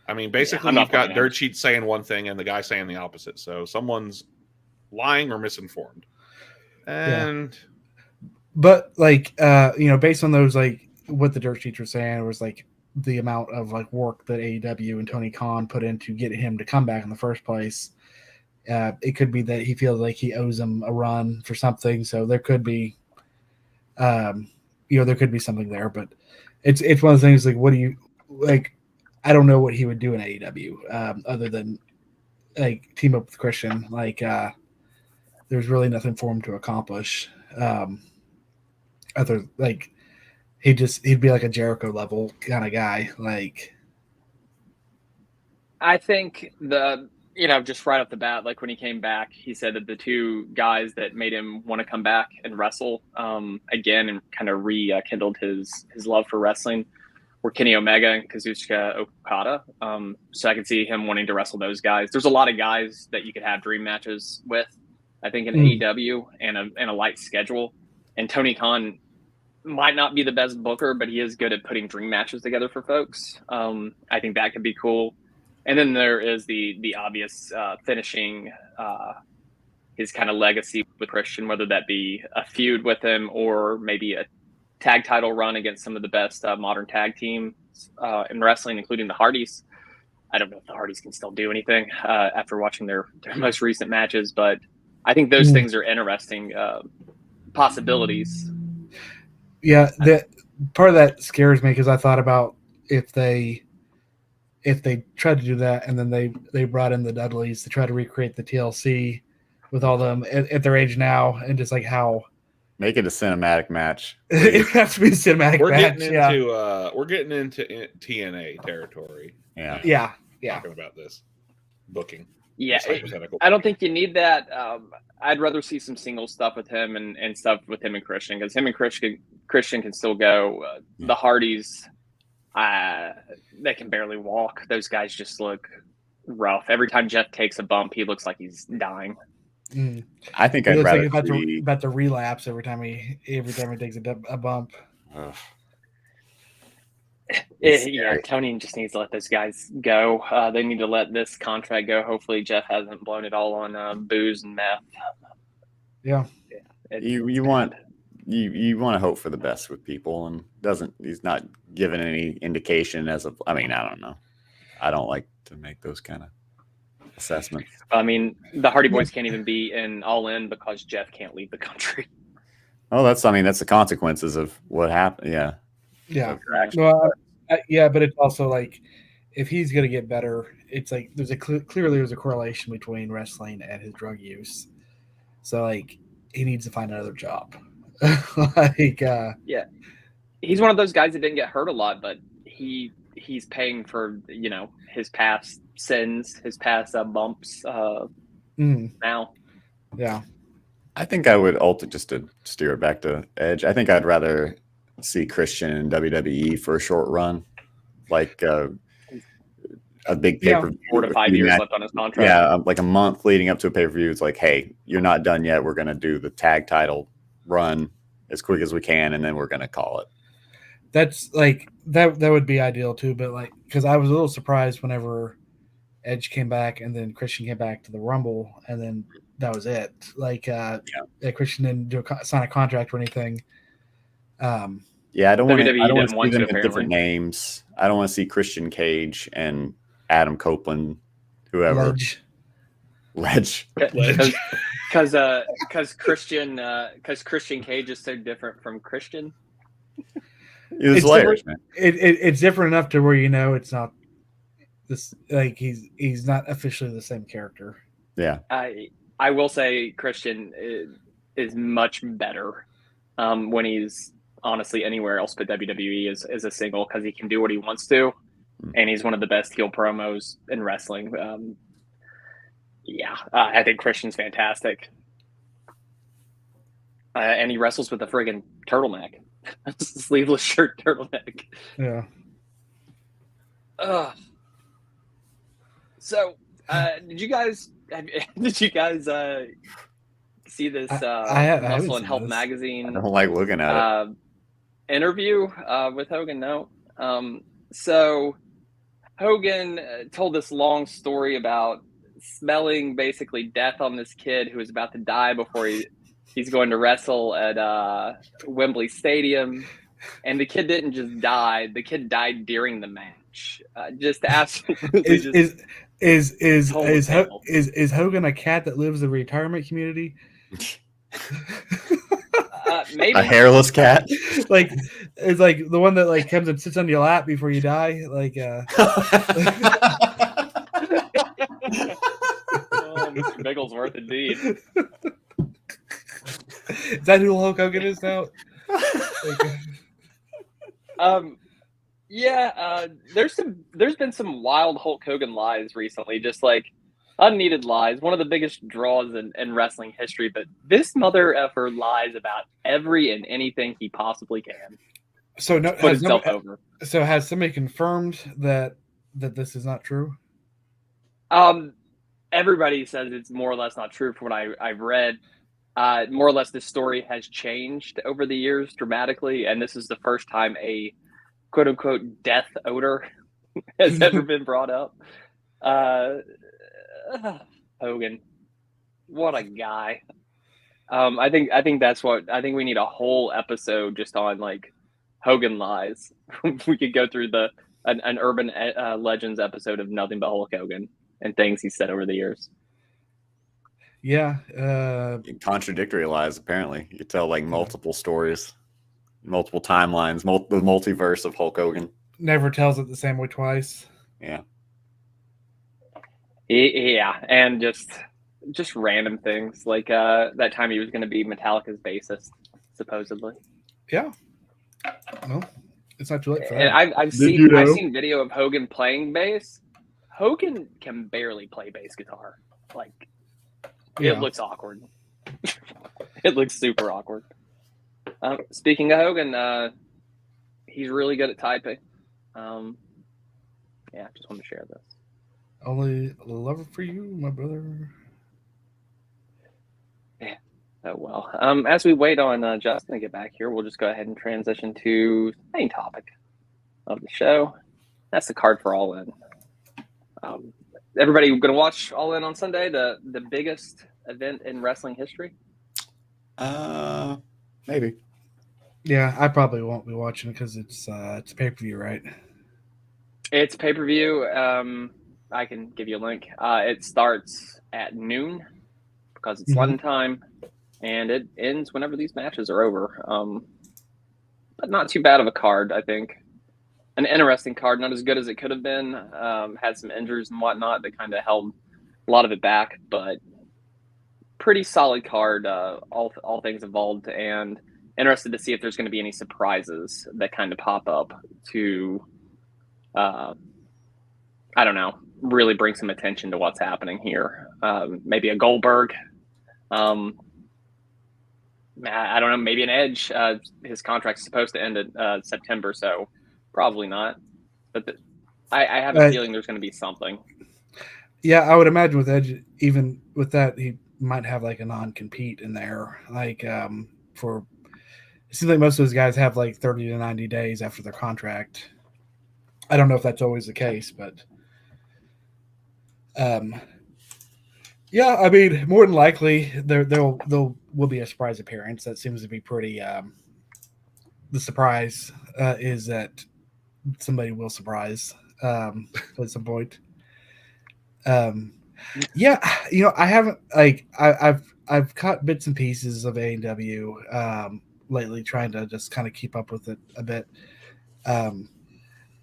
I mean, basically, you've got dirt sheets saying one thing and the guy saying the opposite. So someone's lying or misinformed. And but based on those, what the dirt sheets were saying was the amount of work that AEW and Tony Khan put in to get him to come back in the first place. It could be that he feels like he owes him a run for something. So there could be, there could be something there, but it's one of the things what do you I don't know what he would do in AEW other than team up with Christian. There's really nothing for him to accomplish. Other he'd be a Jericho level kind of guy. I think just right off the bat, when he came back, he said that the two guys that made him want to come back and wrestle again and kind of rekindled his love for wrestling were Kenny Omega and Kazuchika Okada. So I could see him wanting to wrestle those guys. There's a lot of guys that you could have dream matches with, I think, in AEW and a light schedule. And Tony Khan might not be the best booker, but he is good at putting dream matches together for folks. I think that could be cool. And then there is the obvious finishing his kind of legacy with Christian, whether that be a feud with him or maybe a tag title run against some of the best modern tag teams in wrestling, including the Hardys. I don't know if the Hardys can still do anything after watching their most recent matches, but I think those things are interesting possibilities. Yeah, that part of that scares me because I thought about if they tried to do that and then they brought in the Dudleys to try to recreate the TLC with all them at their age now and just how make it a cinematic match. It would have to be a cinematic match. We're getting into TNA territory. Yeah. Talking about this booking. Yeah, I don't think you need that. I'd rather see some single stuff with him and stuff with him and Christian, because him and Christian can still go. The Hardys, they can barely walk. Those guys just look rough. Every time Jeff takes a bump, he looks like he's dying. I think I'd rather about to relapse every time he takes a bump. Tony just needs to let those guys go. They need to let this contract go. Hopefully, Jeff hasn't blown it all on booze and meth. Yeah. You want to hope for the best with people, and he's not given any indication as of. I mean, I don't know. I don't like to make those kind of assessments. I mean, the Hardy Boys can't even be in All In because Jeff can't leave the country. Oh, that's the consequences of what happened. Yeah. Yeah. Well, but it's also if he's going to get better, it's clearly there's a correlation between wrestling and his drug use. So he needs to find another job. Yeah, he's one of those guys that didn't get hurt a lot, but he's paying for his past sins, his past bumps now. Yeah, I think I would just to steer it back to Edge. I think I'd rather see Christian in WWE for a short run, a big pay-per-view. 4 to 5 years left on his contract. Yeah, a month leading up to a pay-per-view. It's hey, you're not done yet. We're going to do the tag title run as quick as we can, and then we're going to call it. That's that would be ideal too. But because I was a little surprised whenever Edge came back and then Christian came back to the Rumble, and then that was it. Christian didn't sign a contract or anything. I don't want to see them with different names. I don't want to see Christian Cage and Adam Copeland, whoever. Ledge. Because Christian Cage is so different from Christian. It was layers, man. It's different enough to where it's not this like he's not officially the same character. Yeah. I will say Christian is much better when he's honestly anywhere else but WWE is a single, because he can do what he wants to, and he's one of the best heel promos in wrestling. I think Christian's fantastic. And he wrestles with a friggin' turtleneck. Sleeveless shirt turtleneck. Yeah. So, did you guys see this Muscle and Health magazine? I don't like looking at it. Interview with Hogan? No. So Hogan told this long story about smelling basically death on this kid who was about to die before he's going to wrestle at Wembley Stadium, and the kid didn't just die; the kid died during the match. Just absolutely. Is Hogan a cat that lives in the retirement community? Maybe a hairless cat. Like it's like the one that like comes and sits on your lap before you die. Like Mr. Bigglesworth indeed. Is that who Hulk Hogan is now? There's been some wild Hulk Hogan lies recently, just like unneeded lies. One of the biggest draws in wrestling history, but this mother effer lies about every and anything he possibly can. So put himself over. So has somebody confirmed that this is not true? Everybody says it's more or less not true from what I've read. More or less, this story has changed over the years dramatically, and this is the first time a quote-unquote death odor has ever been brought up. Hogan, what a guy! I think we need a whole episode just on like Hogan lies. We could go through an urban legends episode of nothing but Hulk Hogan and things he said over the years. Yeah. Contradictory lies, apparently. You tell like multiple stories, multiple timelines, the multiverse of Hulk Hogan. Never tells it the same way twice. Yeah. Yeah, and just random things like that time he was going to be Metallica's bassist, supposedly. Yeah. Well, it's not too late for that. And I've seen video of Hogan playing bass. Hogan can barely play bass guitar. Like, it looks awkward. It looks super awkward. Speaking of Hogan, he's really good at typing. Just wanted to share this. Only lover for you, my brother. Yeah. Oh, well. As we wait on Justin to get back here, we'll just go ahead and transition to the main topic of the show. That's the card for All In. Everybody going to watch All In on Sunday, the biggest event in wrestling history? Maybe. Yeah, I probably won't be watching because it's pay-per-view, right? It's pay-per-view. I can give you a link. It starts at noon because it's London time, and it ends whenever these matches are over. But not too bad of a card, I think. An interesting card, not as good as it could have been. Had some injuries and whatnot that kind of held a lot of it back, but pretty solid card, all things involved, and interested to see if there's going to be any surprises that kind of pop up to, I don't know, really bring some attention to what's happening here. Maybe a Goldberg. I don't know, maybe an Edge. His contract's supposed to end in September, so probably not. But I have a feeling there's going to be something. Yeah, I would imagine with Edge, even with that, he might have like a non-compete in there. Like for it seems like most of those guys have like 30 to 90 days after their contract. I don't know if that's always the case, but yeah, I mean, more than likely there will be a surprise appearance. That seems to be pretty. The surprise is that somebody will surprise at some point. Yeah, I haven't I've caught bits and pieces of AEW lately, trying to just kind of keep up with it a bit.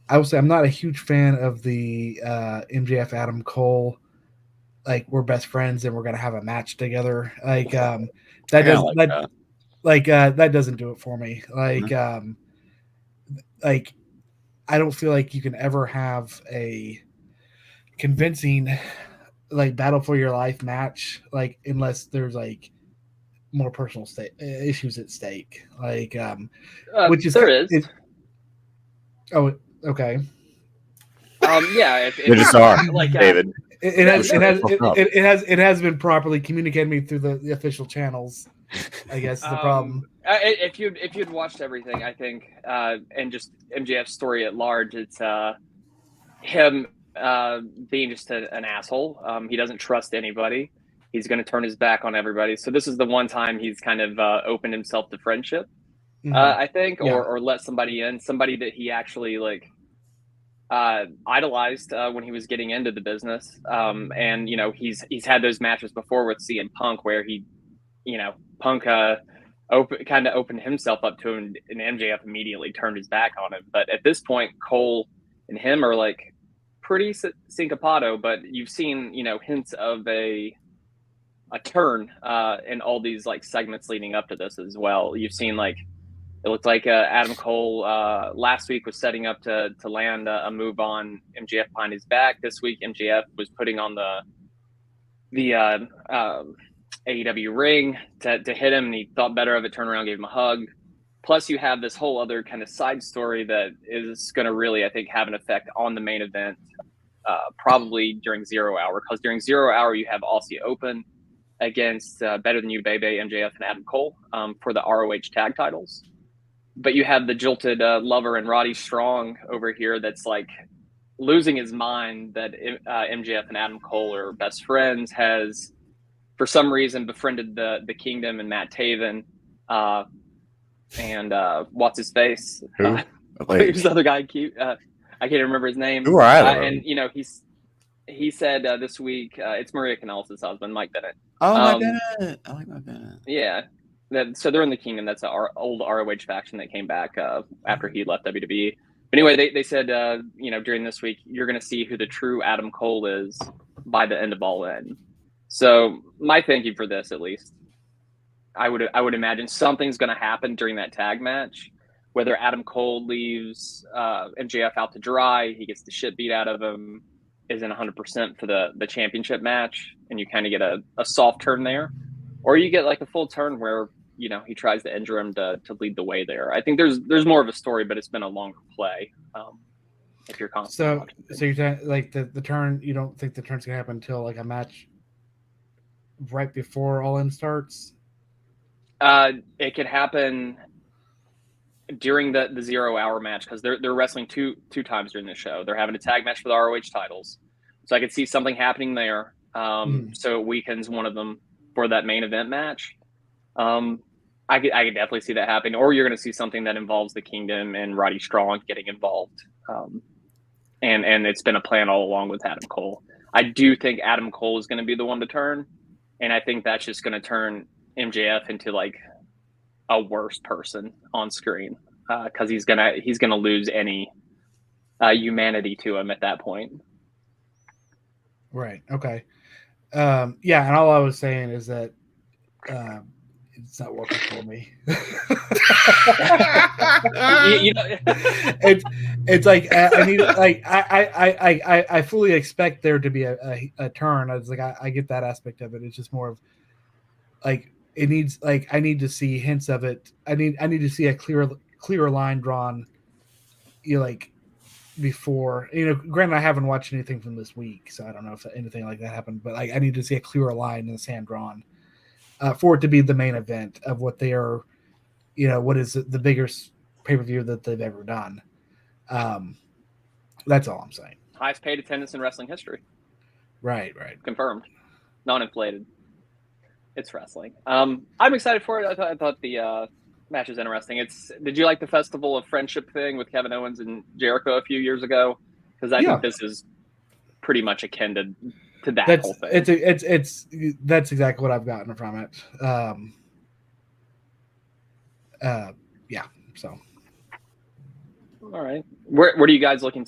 I would say I'm not a huge fan of the MJF Adam Cole. Like we're best friends and we're gonna have a match together. Like that does that doesn't do it for me. Like I don't feel like you can ever have a convincing like battle for your life match like unless there's like more personal issues at stake. Like which is there is. Oh, okay. Yeah, They just are like David. It has been properly communicated me through the official channels. I guess is the problem. If you'd watched everything, I think, and just MJF's story at large, it's him being just an asshole. He doesn't trust anybody. He's going to turn his back on everybody. So this is the one time he's kind of opened himself to friendship, I think, or let somebody in, somebody that he actually like idolized when he was getting into the business. And you know, he's had those matches before with CM Punk where he, you know, Punk kind of opened himself up to him, and MJF immediately turned his back on him. But at this point, Cole and him are like pretty syncopado, but you've seen, you know, hints of a turn in all these like segments leading up to this as well. You've seen like it looked like Adam Cole last week was setting up to land a move on MJF behind his back. This week, MJF was putting on the AEW ring to hit him, and he thought better of it, turned around, gave him a hug. Plus, you have this whole other kind of side story that is going to really, I think, have an effect on the main event, probably during 0 Hour, because during 0 Hour, you have Aussie Open against Better Than You, Bebe, MJF, and Adam Cole for the ROH tag titles. But you have the jilted lover and Roddy Strong over here that's like losing his mind that MJF and Adam Cole are best friends, has for some reason befriended the Kingdom and Matt Taven and what's his face? Who? Who's the other guy? I can't remember his name. Who are either? And you know, he said this week it's Maria Kanellis' husband, Mike Bennett. Oh, Mike Bennett. I like Mike Bennett. Yeah. So they're in the Kingdom. That's our old ROH faction that came back after he left WWE. But anyway, they said, you know, during this week, you're going to see who the true Adam Cole is by the end of All In. So my thinking for this, at least, I would imagine something's going to happen during that tag match, whether Adam Cole leaves MJF out to dry, he gets the shit beat out of him, isn't 100% for the championship match, and you kind of get a soft turn there. Or you get like a full turn where, you know, he tries to injure him to lead the way there. I think there's more of a story, but it's been a longer play. If you're constantly watching. So you're saying like the turn, you don't think the turn's gonna happen until like a match right before All In starts? It could happen during the 0 Hour match because they're wrestling two times during the show. They're having a tag match for the ROH titles, so I could see something happening there. So it weakens one of them for that main event match. I could definitely see that happening. Or you're going to see something that involves the Kingdom and Roddy Strong getting involved. And it's been a plan all along with Adam Cole. I do think Adam Cole is going to be the one to turn, and I think that's just going to turn MJF into like a worse person on screen because he's gonna lose any humanity to him at that point. Right. Okay. Yeah, and all I was saying is that it's not working for me. you know, it's like I need like I fully expect there to be a turn. I was like I get that aspect of it. It's just more of like it needs like I need to see hints of it. I need to see a clearer line drawn. You know, like before, you know, granted I haven't watched anything from this week, so I don't know if anything like that happened, but like I need to see a clearer line in the sand drawn for it to be the main event of what they are, you know, what is the biggest pay-per-view that they've ever done. That's all I'm saying. Highest paid attendance in wrestling history. Right. Confirmed. Non-inflated. It's wrestling. I'm excited for it. I thought the match is interesting. Did you like the Festival of Friendship thing with Kevin Owens and Jericho a few years ago? Because I think this is pretty much akin to that whole thing. That's exactly what I've gotten from it. Yeah. So All right. What are you guys looking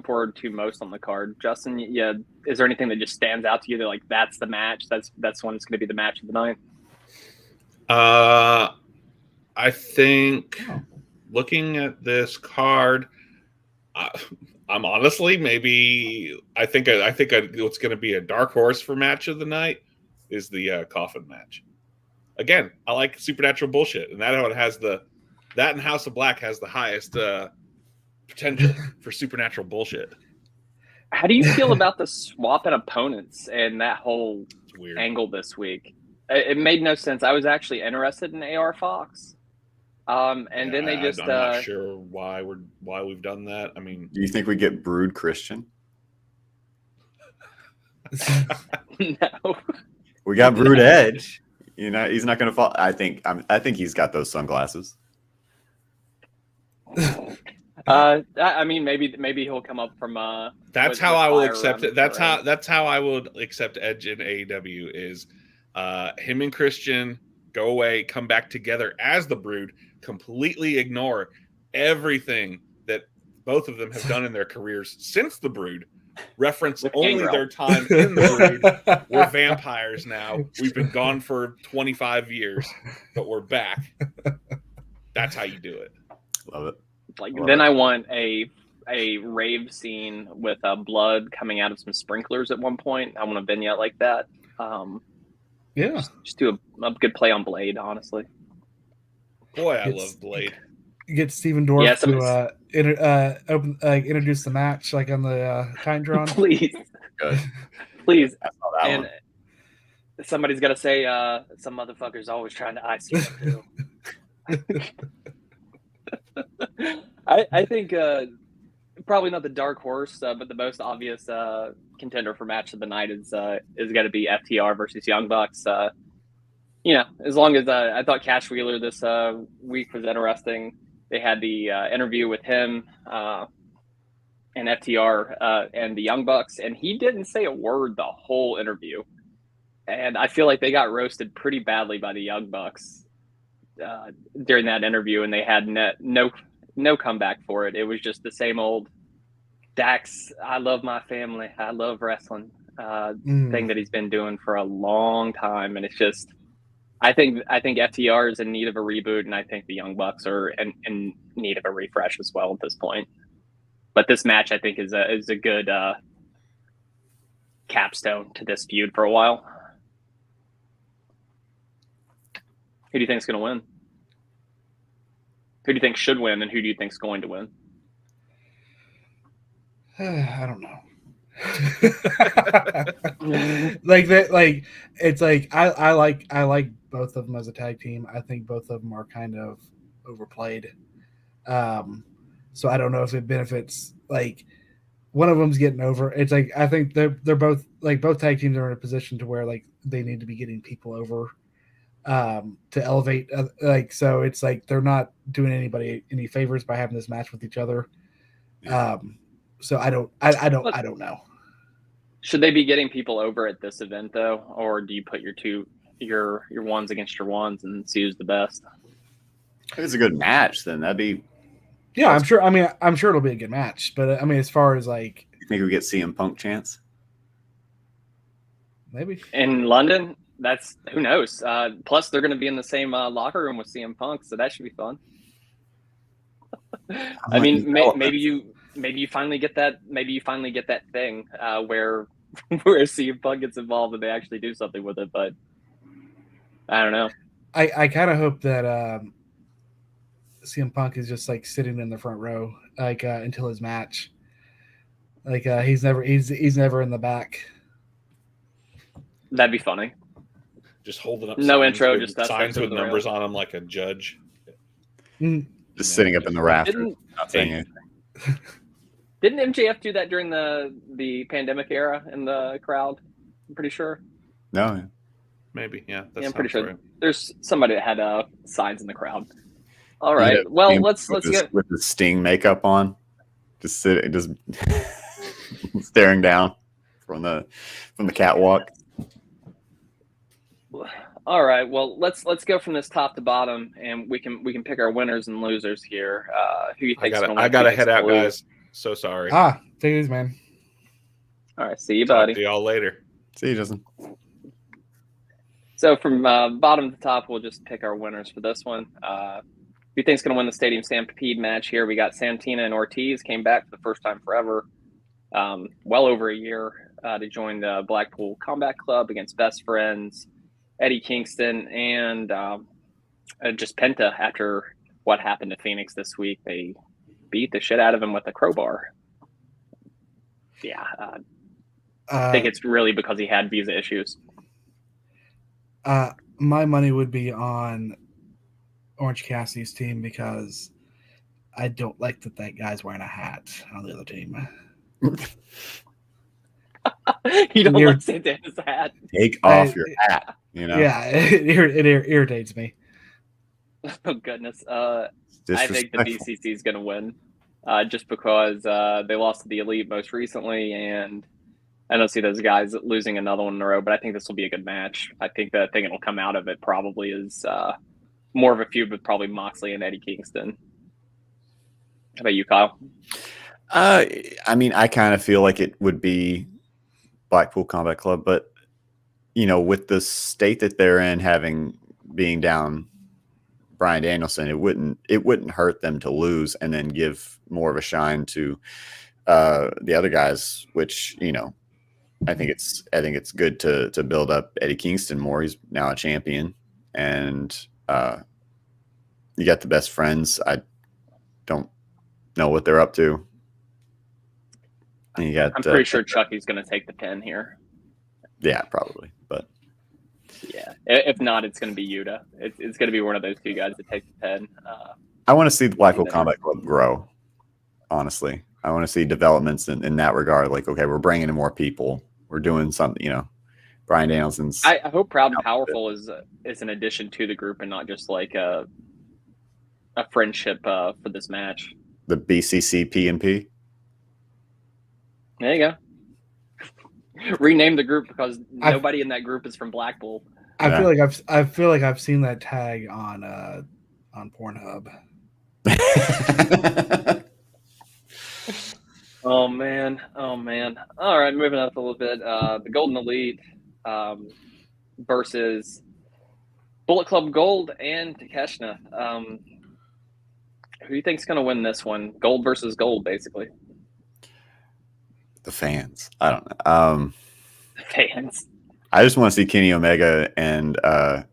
forward to most on the card, Justin? Yeah, is there anything that just stands out to you that like that's the match? That's when it's going to be the match of the night. I think looking at this card, I'm honestly I think what's going to be a dark horse for match of the night is the coffin match. Again, I like supernatural bullshit, and that and House of Black has the highest potential for supernatural bullshit. How do you feel about the swap in opponents and that whole angle this week? It made no sense. I was actually interested in AR Fox, and then they just. I'm not sure why we've done that. I mean, do you think we get Brood Christian? No. We got Brood Edge. You know, he's not going to fall. I think he's got those sunglasses. I mean, maybe he'll come up from. That's how I will accept it. That's how I would accept Edge in AEW is, him and Christian go away, come back together as the Brood, completely ignore everything that both of them have done in their careers since the Brood. Reference only their time in the Brood. We're vampires now. We've been gone for 25 years, but we're back. That's how you do it. Love it. I want a rave scene with blood coming out of some sprinklers at one point. I want a vignette like that. Just do a good play on Blade, honestly. Boy, I love Blade. Get Steven Dorff to introduce the match like on the Titantron. Please. And somebody's got to say, some motherfucker's always trying to ice you up too. I think probably not the dark horse, but the most obvious contender for match of the night is going to be FTR versus Young Bucks. As long as I thought Cash Wheeler this week was interesting. They had the interview with him and FTR and the Young Bucks, and he didn't say a word the whole interview. And I feel like they got roasted pretty badly by the Young Bucks during that interview, and they had no comeback for it. It was just the same old Dax, I love my family, I love wrestling thing that he's been doing for a long time. And it's just, I think FTR is in need of a reboot, and I think the Young Bucks are in need of a refresh as well at this point. But this match, I think, is a good capstone to this feud for a while. Who do you think is going to win? Who do you think should win, and who do you think is going to win? I don't know. It's like I like both of them as a tag team. I think both of them are kind of overplayed. So I don't know if it benefits. Like one of them's getting over. It's like I think they're both like both tag teams are in a position to where like they need to be getting people over to elevate. So it's like they're not doing anybody any favors by having this match with each other. So I don't know. Should they be getting people over at this event though, or do you put your ones against your ones and see who's the best? If it's a good match, then that'd be. Yeah, I'm sure. I mean, I'm sure it'll be a good match, but I mean, as far as like, you think we get CM Punk chance? Maybe in London. That's who knows. Plus, they're going to be in the same locker room with CM Punk, so that should be fun. I mean, maybe you finally get that. Maybe you finally get that thing where CM Punk gets involved and they actually do something with it. But I don't know. I kind of hope that CM Punk is just like sitting in the front row, like until his match. Like he's never in the back. That'd be funny. Just holding up. No intro, just signs with numbers on them, like a judge. Just sitting up in the rafters, not saying anything. Didn't MJF do that during the pandemic era in the crowd? I'm pretty sure. No. Maybe, yeah. I'm pretty sure. Right. There's somebody that had signs in the crowd. All right. Well, let's get with the Sting makeup on, just staring down from the catwalk. All right. Well, let's go from this top to bottom, and we can pick our winners and losers here. Who you think? I gotta head out, guys. So sorry. Take it easy, man. All right. See you, Talk buddy. to y'all later. See you, Justin. So from bottom to top, we'll just pick our winners for this one. Who you think's going to win the Stadium Stampede match here? We got Santina and Ortiz came back for the first time forever, well over a year, to join the Blackpool Combat Club against Best Friends, Eddie Kingston, and just Penta. After what happened to Phoenix this week, they beat the shit out of him with a crowbar. Yeah, I think it's really because he had visa issues. My money would be on Orange Cassidy's team because I don't like that guy's wearing a hat on the other team. You don't like Santana's hat? Take off your hat, you know? Yeah, it irritates me. Oh, goodness. I think the BCC is going to win just because they lost to the Elite most recently, and I don't see those guys losing another one in a row, but I think this will be a good match. I think the thing that will come out of it probably is more of a feud with probably Moxley and Eddie Kingston. How about you, Kyle? I mean, I kind of feel like it would be Blackpool Combat Club, but you know, with the state that they're in, being down Bryan Danielson, it wouldn't hurt them to lose and then give more of a shine to the other guys, which, you know, I think it's good to build up Eddie Kingston more. He's now a champion, and you got the Best Friends. I don't know what they're up to. And you got, I'm pretty sure Chucky's going to take the pin here. Yeah, probably. But yeah, if not, it's going to be Yuta. It's going to be one of those two guys that take the pin. I want to see the Blackpool Combat Club grow. Honestly, I want to see developments in that regard. Like, okay, we're bringing in more people. We're doing something. You know, Bryan Danielson's. I hope Proud and Powerful is an addition to the group and not just like a friendship for this match. The BCC P&P. There you go. Rename the group because nobody in that group is from Blackpool. I feel like I've seen that tag on Pornhub. Oh man. All right, moving up a little bit. The Golden Elite versus Bullet Club Gold and Takeshita. Who do you think's going to win this one? Gold versus gold, basically. The fans. I don't know. The fans. I just want to see Kenny Omega and God,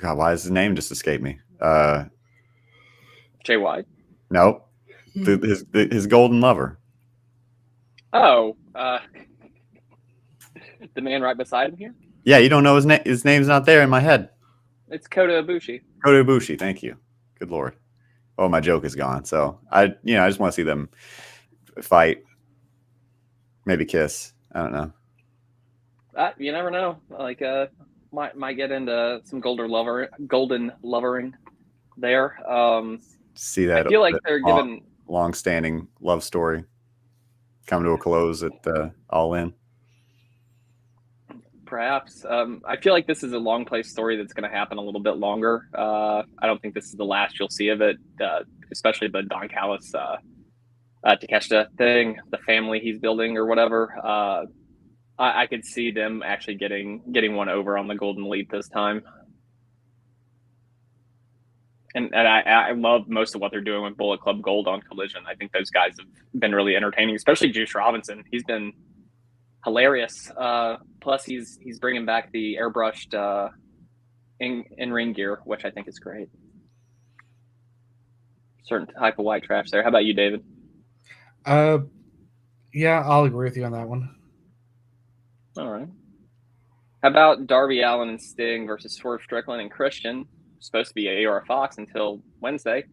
why does his name just escape me? Jay White. Nope. His golden lover. Oh, the man right beside him here? Yeah, you don't know his name. His name's not there in my head. It's Kota Ibushi. Kota Ibushi, thank you. Good Lord. Oh, my joke is gone. So I just want to see them fight. Maybe kiss. I don't know. You never know. Like, might get into some golden lovering there. See that? I feel like they're giving long-standing love story come to a close at All In. Perhaps. I feel like this is a long play story that's going to happen a little bit longer. I don't think this is the last you'll see of it, especially the Don Callis Takeshita thing, the family he's building or whatever. I could see them actually getting one over on the Golden Elite this time. And I love most of what they're doing with Bullet Club Gold on Collision. I think those guys have been really entertaining, especially Juice Robinson. He's been hilarious. Plus, he's bringing back the airbrushed in-ring gear, which I think is great. Certain type of white trash there. How about you, David? Yeah, I'll agree with you on that one. All right. How about Darby Allin and Sting versus Swerve Strickland and Christian? Supposed to be AR Fox until Wednesday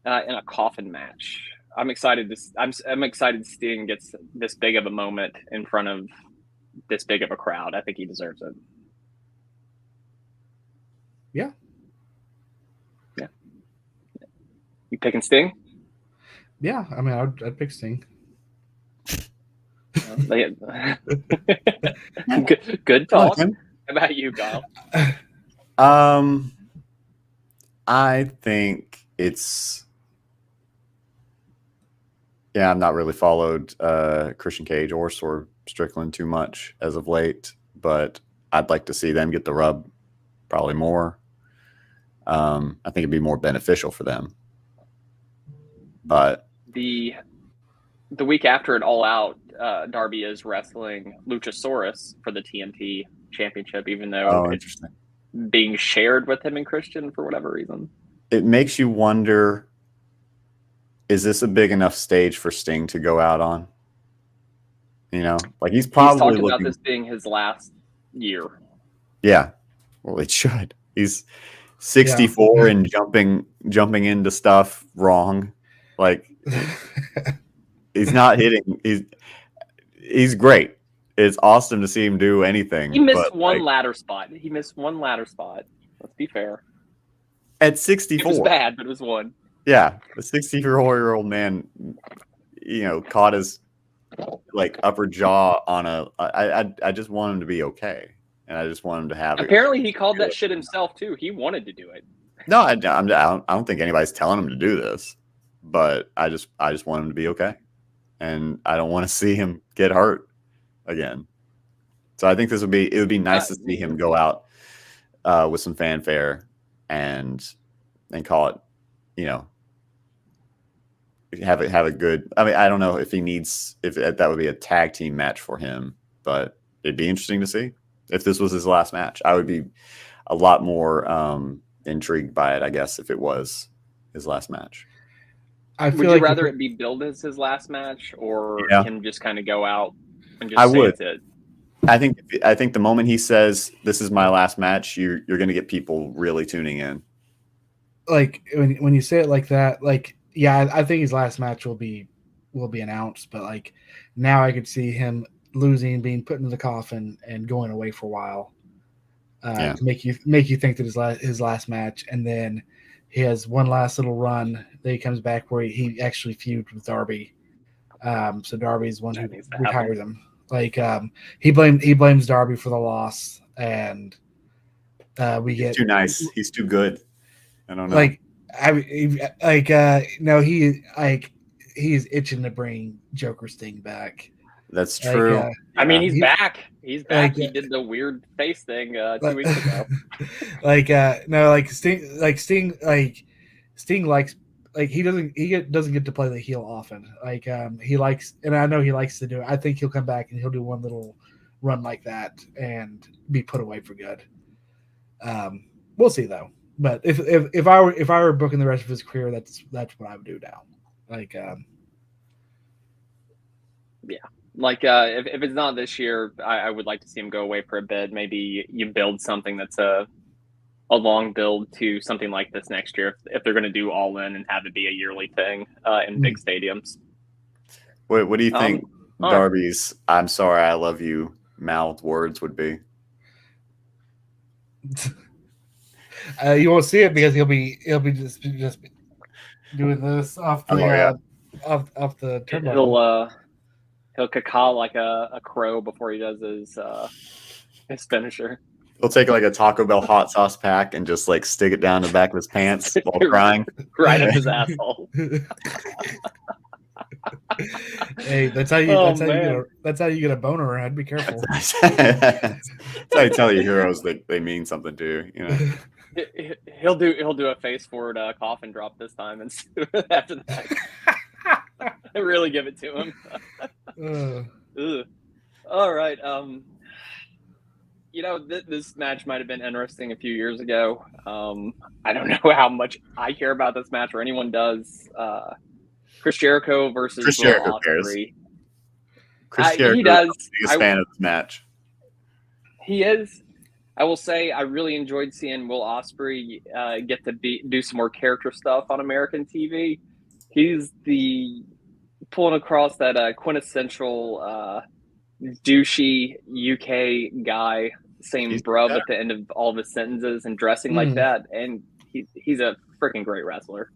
in a coffin match. I'm excited. I'm excited Sting gets this big of a moment in front of this big of a crowd. I think he deserves it. Yeah. You picking Sting? Yeah, I mean, I'd pick Sting. Good talk. How about you, Kyle? I think it's. Yeah, I've not really followed Christian Cage or Sword Strickland too much as of late, but I'd like to see them get the rub probably more. I think it'd be more beneficial for them. But the week after it All Out, Darby is wrestling Luchasaurus for the TNT Championship, even though it's being shared with him and Christian for whatever reason. It makes you wonder, is this a big enough stage for Sting to go out on? You know, like he's probably talking about this being his last year. Yeah, well, it should. He's 64 and jumping into stuff wrong. Like he's not hitting. He's great. It's awesome to see him do anything. He missed one ladder spot. Let's be fair. At 64, it was bad, but it was one. Yeah, a 64-year-old man, you know, caught his like upper jaw on a. I just want him to be okay, and I just want him to have. Apparently, he called that shit himself too. He wanted to do it. No, I don't think anybody's telling him to do this, but I just want him to be okay, and I don't want to see him get hurt again. So I think it would be nice to see him go out with some fanfare and call it, you know, have a good. I mean, I don't know if that would be a tag team match for him, but it'd be interesting to see if this was his last match. I would be a lot more intrigued by it, I guess, if it was his last match. Would you rather it be billed as his last match, or him just kind of go out and just say it's it? I think the moment he says this is my last match, you're going to get people really tuning in. Like when you say it like that, like I think his last match will be announced, but like now I could see him losing, being put into the coffin, and going away for a while to make you think that his last match, and then he has one last little run. Then he comes back where he actually feuded with Darby. So Darby's one who retires him. Like he blames Darby for the loss, and He's too nice. He's too good. I don't know. He's itching to bring Joker Sting back. That's true. He's back. He's back. He did the weird face thing 2 weeks ago. Sting likes. Like he doesn't get to play the heel often. Like he likes, and I know he likes to do it. I think he'll come back and he'll do one little run like that and be put away for good. We'll see though. But if I were booking the rest of his career, that's what I would do now. Like if it's not this year, I would like to see him go away for a bit. Maybe you build something that's a long build to something like this next year, if they're going to do All In and have it be a yearly thing in big stadiums. What do you think Darby's "I'm sorry, I love you" mouthed words would be? You won't see it because he'll be just doing this off the off the turnbuckle. He'll caw like a crow before he does his finisher. He'll take like a Taco Bell hot sauce pack and just like stick it down the back of his pants while crying. Right up his asshole. Hey, that's how you get a boner. I'd be careful. That's how you tell your heroes that they mean something to you. You know, he'll do a face forward coffin drop this time, and after that, really give it to him. All right. You know, this match might have been interesting a few years ago. I don't know how much I care about this match or anyone does. Chris Jericho versus Chris Jericho cares. Chris Jericho he does. Is the biggest fan of this match. He is. I will say I really enjoyed seeing Will Ospreay get to do some more character stuff on American TV. He's pulling across that quintessential douchey UK guy saying "bruv" at the end of all of his sentences and dressing like that, and he's a freaking great wrestler.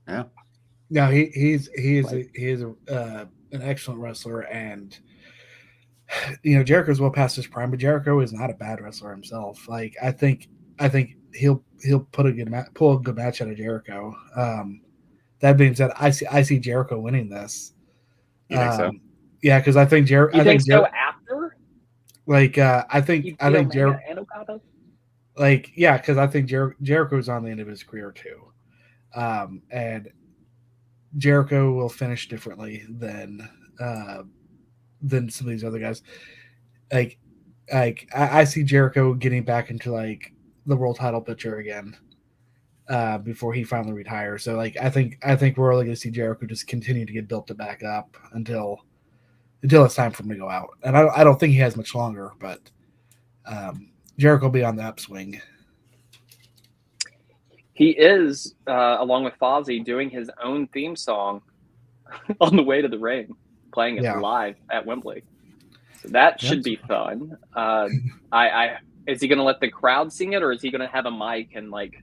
Yeah. No, he is an excellent wrestler, and Jericho's well past his prime, but Jericho is not a bad wrestler himself. Like I think he'll pull a good match out of Jericho. That being said, I see Jericho winning this. You think so? Yeah, because I think Jericho. You think so after? Like I think Jericho and Okada. Like because I think Jericho's on the end of his career too, and Jericho will finish differently than some of these other guys. Like I see Jericho getting back into like the world title picture again before he finally retires. So like I think we're only going to see Jericho just continue to get built to back up until it's time for him to go out. And I don't think he has much longer, but Jericho will be on the upswing. He is, along with Fozzy, doing his own theme song on the way to the ring, playing it live at Wembley. So that should be fun. Is he going to let the crowd sing it, or is he going to have a mic and like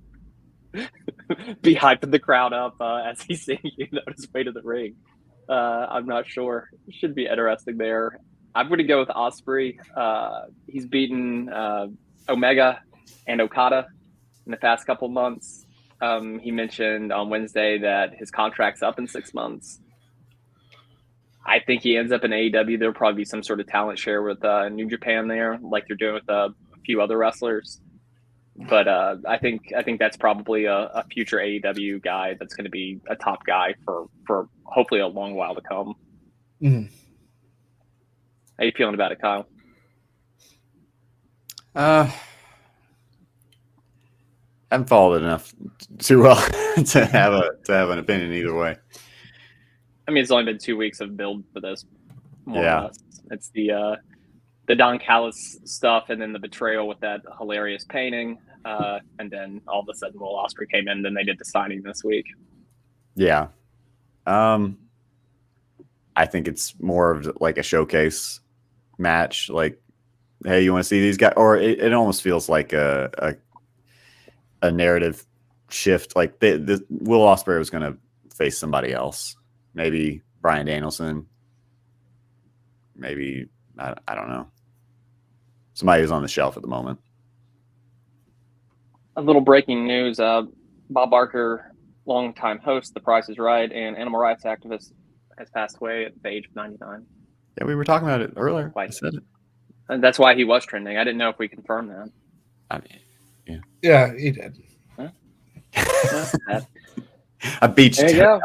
be hyping the crowd up as he's singing on his way to the ring? I'm not sure. It should be interesting there. I'm going to go with Ospreay. He's beaten Omega and Okada in the past couple months. He mentioned on Wednesday that his contract's up in 6 months. I think he ends up in AEW. There'll probably be some sort of talent share with New Japan there, like they're doing with a few other wrestlers. But I think that's probably a future AEW guy that's going to be a top guy for hopefully a long while to come. Mm. How you feeling about it, Kyle? I haven't followed it enough too well to have an opinion either way. I mean, it's only been 2 weeks of build for this. More Yeah. or less. It's the Don Callis stuff, and then the betrayal with that hilarious painting, and then all of a sudden Will Ospreay came in, and then they did the signing this week. Yeah. I think it's more of like a showcase match. Like, hey, you want to see these guys? Or it almost feels like a narrative shift. Like Will Ospreay was going to face somebody else. Maybe Bryan Danielson. Maybe, I don't know. Somebody who's on the shelf at the moment. A little breaking news. Bob Barker, longtime host, The Price is Right, and animal rights activist, has passed away at the age of 99. Yeah, we were talking about it earlier. I said it. And that's why he was trending. I didn't know if we confirmed that. I mean, yeah. Yeah, he did. Huh? I beat you. There you go.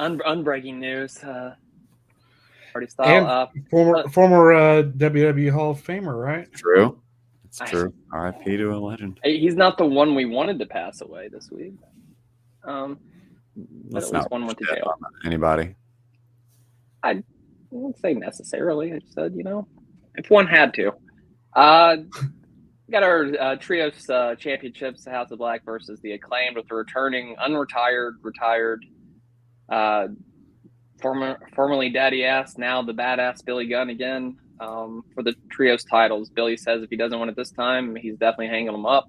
Unbreaking news. Party style. And former WWE Hall of Famer, right? True. It's true. R.I.P. to a legend. He's not the one we wanted to pass away this week. Let's at least one went to jail. Anybody? I wouldn't say necessarily. I just said, if one had to. Got our trios championships, the House of Black versus the Acclaimed, with the returning retired formerly Daddy Ass, now the badass Billy Gunn again for the trios titles. Billy says if he doesn't win it this time, he's definitely hanging them up.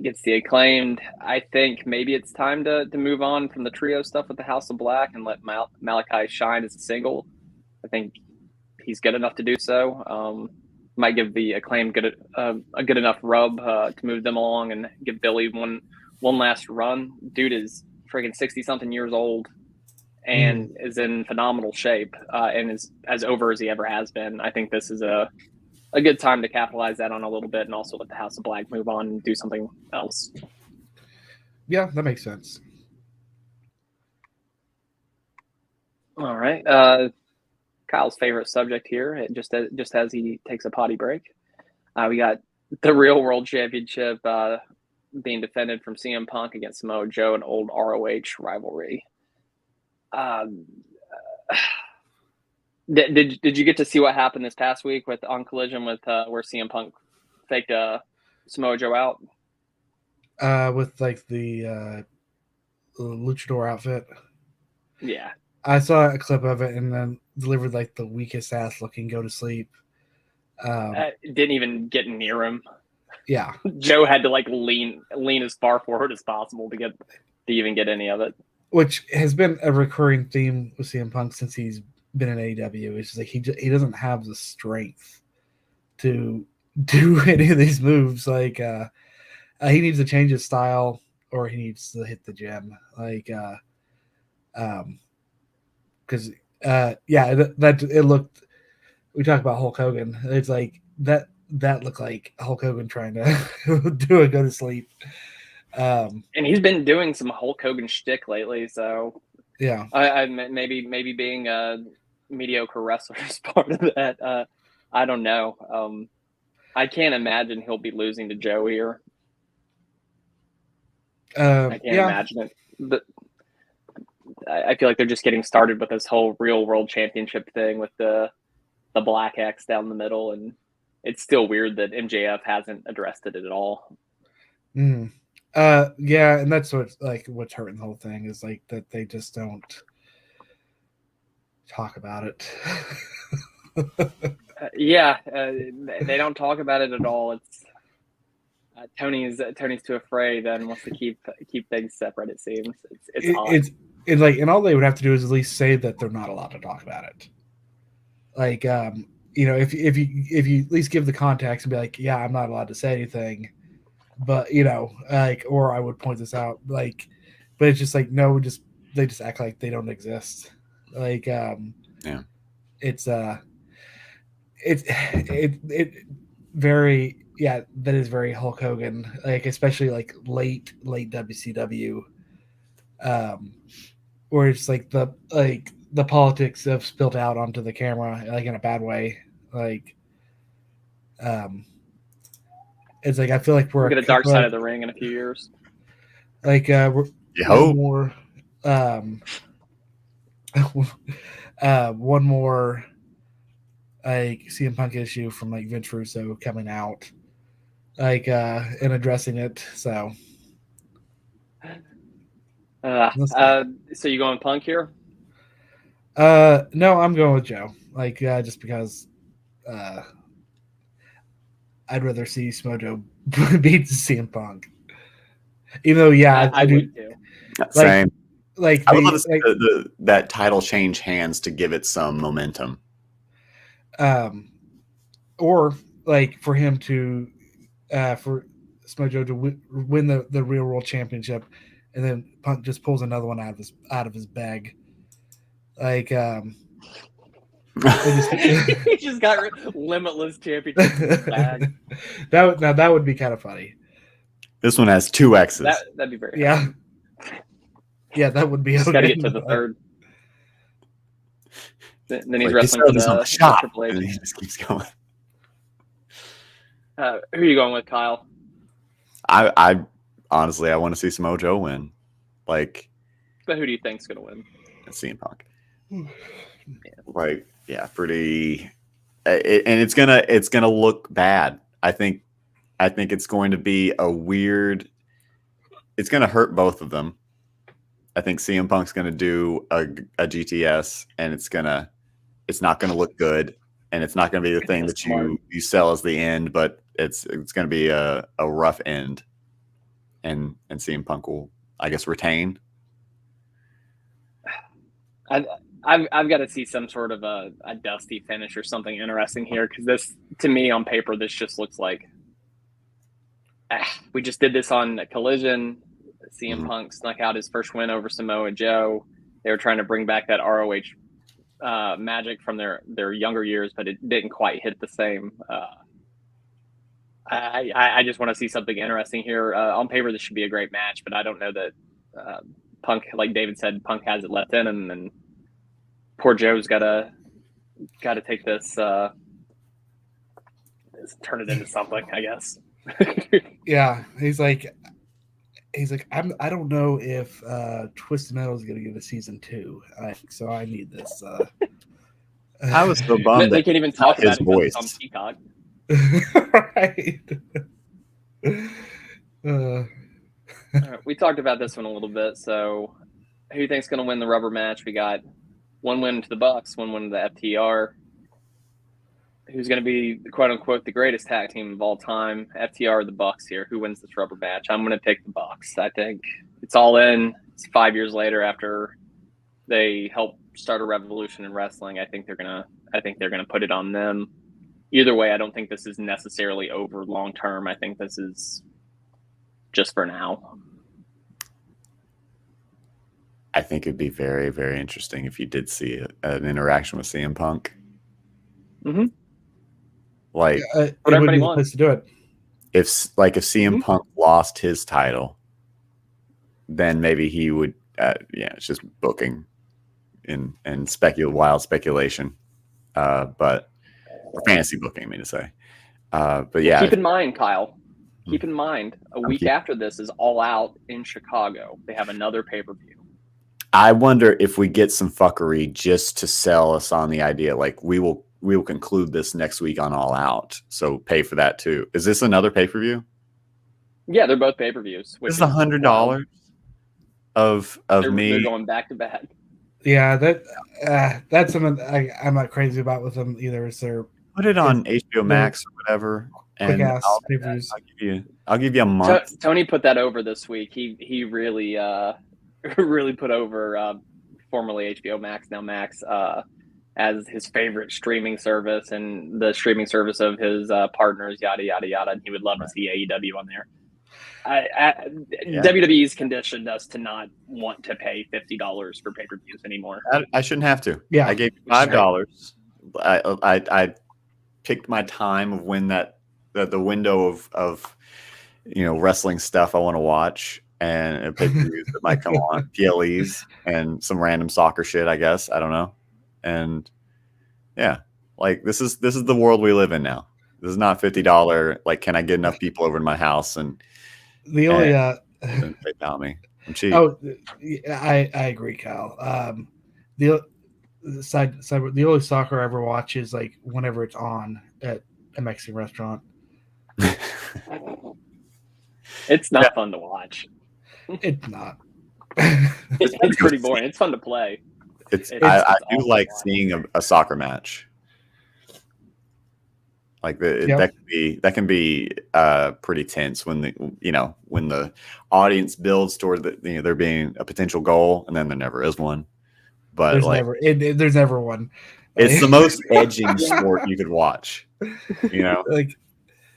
Gets the Acclaimed. I think maybe it's time to move on from the trio stuff with the House of Black and let Malachi shine as a single. I think he's good enough to do so. Might give the Acclaimed a good enough rub to move them along and give Billy one last run. Dude is freaking 60-something years old and is in phenomenal shape and is as over as he ever has been. I think this is a good time to capitalize that on a little bit and also let the House of Black move on and do something else. Yeah, that makes sense. All right. Kyle's favorite subject here, just as he takes a potty break. We got the Real World Championship being defended from CM Punk against Samoa Joe, an old ROH rivalry. Did you get to see what happened this past week on Collision with where CM Punk faked Samoa Joe out? With like the luchador outfit. Yeah. I saw a clip of it and then delivered like the weakest ass looking go to sleep. Didn't even get near him. Yeah. Joe had to like lean as far forward as possible to even get any of it. Which has been a recurring theme with CM Punk since he's been in AEW. It's just like he doesn't have the strength to do any of these moves. Like he needs to change his style, or he needs to hit the gym. Like because that it looked. We talked about Hulk Hogan. It's like that looked like Hulk Hogan trying to do a go to sleep. And he's been doing some Hulk Hogan shtick lately, so yeah. I maybe being a mediocre wrestler is part of that. I don't know. I can't imagine he'll be losing to Joe here. I can't imagine it. But I feel like they're just getting started with this whole real world championship thing with the black X down the middle, and it's still weird that MJF hasn't addressed it at all. And that's what's hurting the whole thing is like that they just don't talk about it. They don't talk about it at all. It's Tony's too afraid and wants to keep things separate. It seems it's like, and all they would have to do is at least say that they're not allowed to talk about it. Like if you at least give the context and be like, yeah, I'm not allowed to say anything, but or I would point this out, like, but it's just like no, they just act like they don't exist. Like it's very that is very Hulk Hogan, like especially like late WCW, where it's like the politics have spilled out onto the camera, like in a bad way. Like it's like I feel like we're get a dark side of the ring in a few years. Like we're one more one more like CM Punk issue from like Vince Russo coming out, like and addressing it. So so you going Punk here? No, I'm going with Joe. Like just because I'd rather see Smojo beat CM Punk. Even though I would too. Same. Like I would love to see that title change hands to give it some momentum. Or like for him to for Smojo to win the real world championship, and then Punk just pulls another one out of his bag. Like he just got limitless championship in his bag. That would be kind of funny. This one has 2 X's. That'd be very funny. Yeah, that would be. Just got to get to the third. Then he's wrestling for the shot, and he just keeps going. Who are you going with, Kyle? I honestly, I want to see Smojo win. Like, but who do you think's going to win? CM Punk. Like, yeah, pretty. And it's gonna look bad. I think it's going to be a weird. It's going to hurt both of them. I think CM Punk's going to do a GTS, and it's not going to look good, and it's not going to be the thing that you sell as the end, but it's going to be a rough end, and CM Punk will, I guess, retain. I've got to see some sort of a dusty finish or something interesting here, because this, to me, on paper, this just looks like we just did this on Collision. CM Punk snuck out his first win over Samoa Joe. They were trying to bring back that ROH magic from their younger years, but it didn't quite hit the same. I just want to see something interesting here. On paper, this should be a great match, but I don't know that Punk, like David said, Punk has it left in him, and poor Joe's got to take this, turn it into something, I guess. Yeah, he's like, I don't know if Twisted Metal is going to get a season 2, so I need this. I was so bummed they can't even talk about his voice on Peacock. Right. All right, we talked about this one a little bit. So, who do you think's going to win the rubber match? We got one win to the Bucks, one win to the FTR. Who's going to be, quote unquote, the greatest tag team of all time? FTR or the Bucks here? Who wins this rubber match? I'm going to take the Bucks. I think it's all in. It's 5 years later after they helped start a revolution in wrestling. I think they're gonna put it on them. Either way, I don't think this is necessarily over long term. I think this is just for now. I think it'd be very, very interesting if you did see an interaction with CM Punk. Mm-hmm. Like, it would be the place to do it. If CM Punk lost his title, then maybe he would. It's just booking and wild speculation, but fantasy booking. I mean to say, but yeah. Keep in mind, Kyle. Keep in mind, a week after this is All Out in Chicago. They have another pay-per-view. I wonder if we get some fuckery just to sell us on the idea, like we will conclude this next week on All Out, so pay for that too. Is this another pay-per-view? Yeah, they're both pay-per-views. This is $100 of me. They're going back to back. Yeah, that's something I'm not crazy about with them either. Is their put it on HBO Max or whatever. Quick ass pay-per-views. I'll give you a month. Tony put that over this week. He really really put over formerly HBO Max, now Max, as his favorite streaming service and the streaming service of his partners, yada yada yada. And he would love to see AEW on there. WWE's conditioned us to not want to pay $50 for pay-per-views anymore. I shouldn't have to. Yeah, I gave you $5. I picked my time of when the window of wrestling stuff I want to watch, and pay-per-views that might come on, PLEs and some random soccer shit, I guess. I don't know. And yeah, like this is the world we live in now. This is not $50. Like, can I get enough people over to my house and the only PayPal me? I'm cheap. Oh, I agree, Kyle. The only soccer I ever watch is like whenever it's on at a Mexican restaurant. It's not fun to watch. It's not. It's pretty boring. It's fun to play. I do like seeing a soccer match. Like that can be pretty tense when the audience builds toward there being a potential goal, and then there never is one. But there's never one. It's the most edging sport you could watch. Like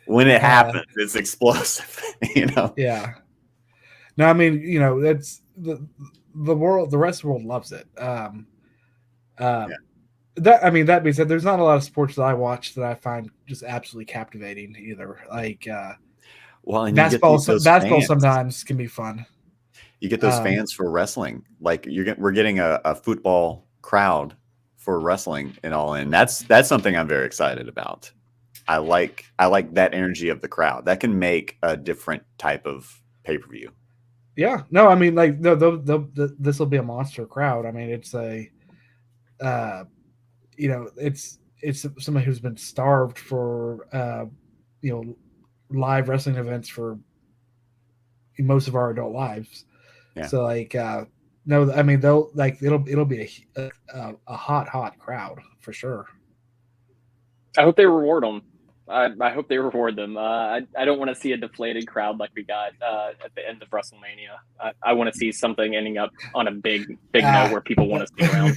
when it happens, it's explosive. Yeah. No, I mean, that's the world. The rest of the world loves it. That being said, there's not a lot of sports that I watch that I find just absolutely captivating either. Like, and basketball sometimes can be fun. You get those fans for wrestling. Like we're getting a football crowd for wrestling and All In. That's something I'm very excited about. I like that energy of the crowd. That can make a different type of pay-per-view. Yeah. No, I mean, like, this will be a monster crowd. I mean, it's it's somebody who's been starved for live wrestling events for most of our adult lives. Yeah. So like no, I mean it'll be a hot crowd for sure. I hope they reward them. I hope they reward them. I don't want to see a deflated crowd like we got at the end of WrestleMania. I want to see something ending up on a big note where people want to stick around.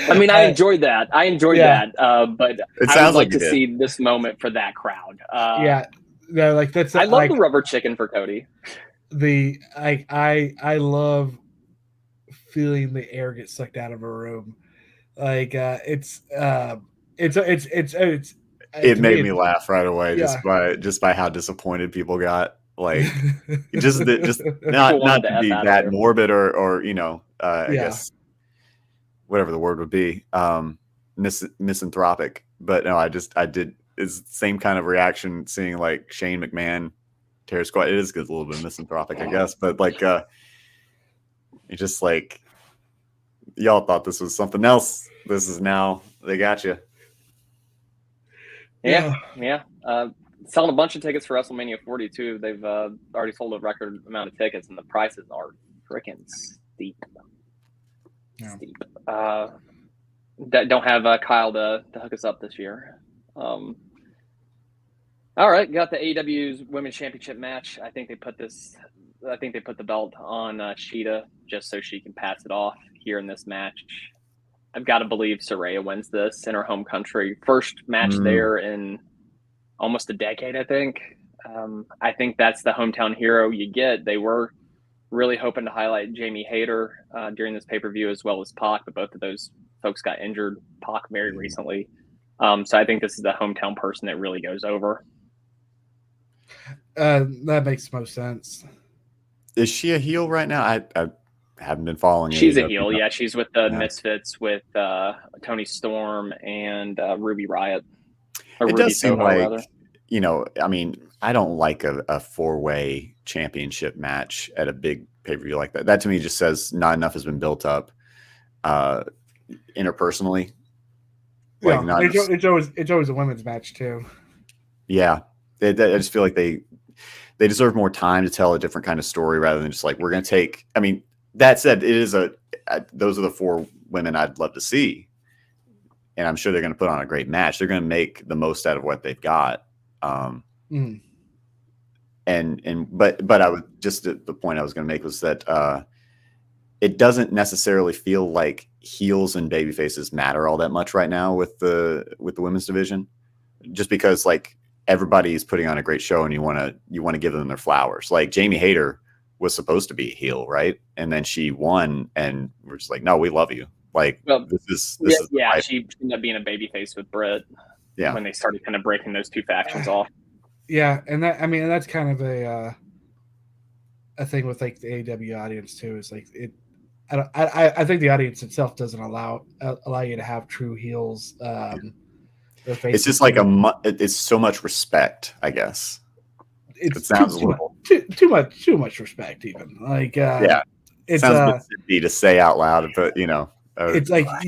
I mean, I enjoyed that. But I would like to see this moment for that crowd. Like that's. I love the rubber chicken for Cody. I love feeling the air get sucked out of a room. Like it made me laugh right away just by how disappointed people got. Like just not to be that morbid or I guess whatever the word would be, misanthropic. But no, I did it's the same kind of reaction seeing like Shane McMahon tear squad. It is a little bit misanthropic, I guess, but like it's just like y'all thought this was something else. This is now they got you. Yeah. Selling a bunch of tickets for WrestleMania 42. They've already sold a record amount of tickets, and the prices are freaking steep. Yeah. Steep. Don't have Kyle to hook us up this year. All right, got the AEW's Women's Championship match. I think they put the belt on Shida just so she can pass it off here in this match. I've got to believe Saraya wins this in her home country. First match there in almost a decade, I think. I think that's the hometown hero you get. They were really hoping to highlight Jamie Hayter during this pay-per-view, as well as Pac, but both of those folks got injured. Pac very recently. So I think this is the hometown person that really goes over. That makes most sense. Is she a heel right now? I haven't been following. She's a heel, yeah. She's with the Misfits with Tony Storm and Ruby Riott. It does seem like, you know, I mean, I don't like a four-way championship match at a big pay-per-view like that. That to me just says not enough has been built up interpersonally. Like, yeah, it's always a women's match too. Yeah, I just feel like they deserve more time to tell a different kind of story rather than just like, we're going to take. I mean, that said, it is those are the four women I'd love to see, and I'm sure they're going to put on a great match. They're going to make the most out of what they've got. But I would just, the point I was going to make was that it doesn't necessarily feel like heels and baby faces matter all that much right now with the women's division, just because like everybody's putting on a great show and you want to give them their flowers. Like Jamie Hayter was supposed to be a heel, right? And then she won, and we're just like, no, we love you. Like, well, this is she ended up being a babyface with Britt. Yeah, when they started kind of breaking those two factions off. Yeah, and that's kind of a thing with like the AEW audience too. Is like it. I think the audience itself doesn't allow you to have true heels. It's just like it's so much respect, I guess. It sounds too much respect, even like it sounds be to say out loud, but you know, it's like like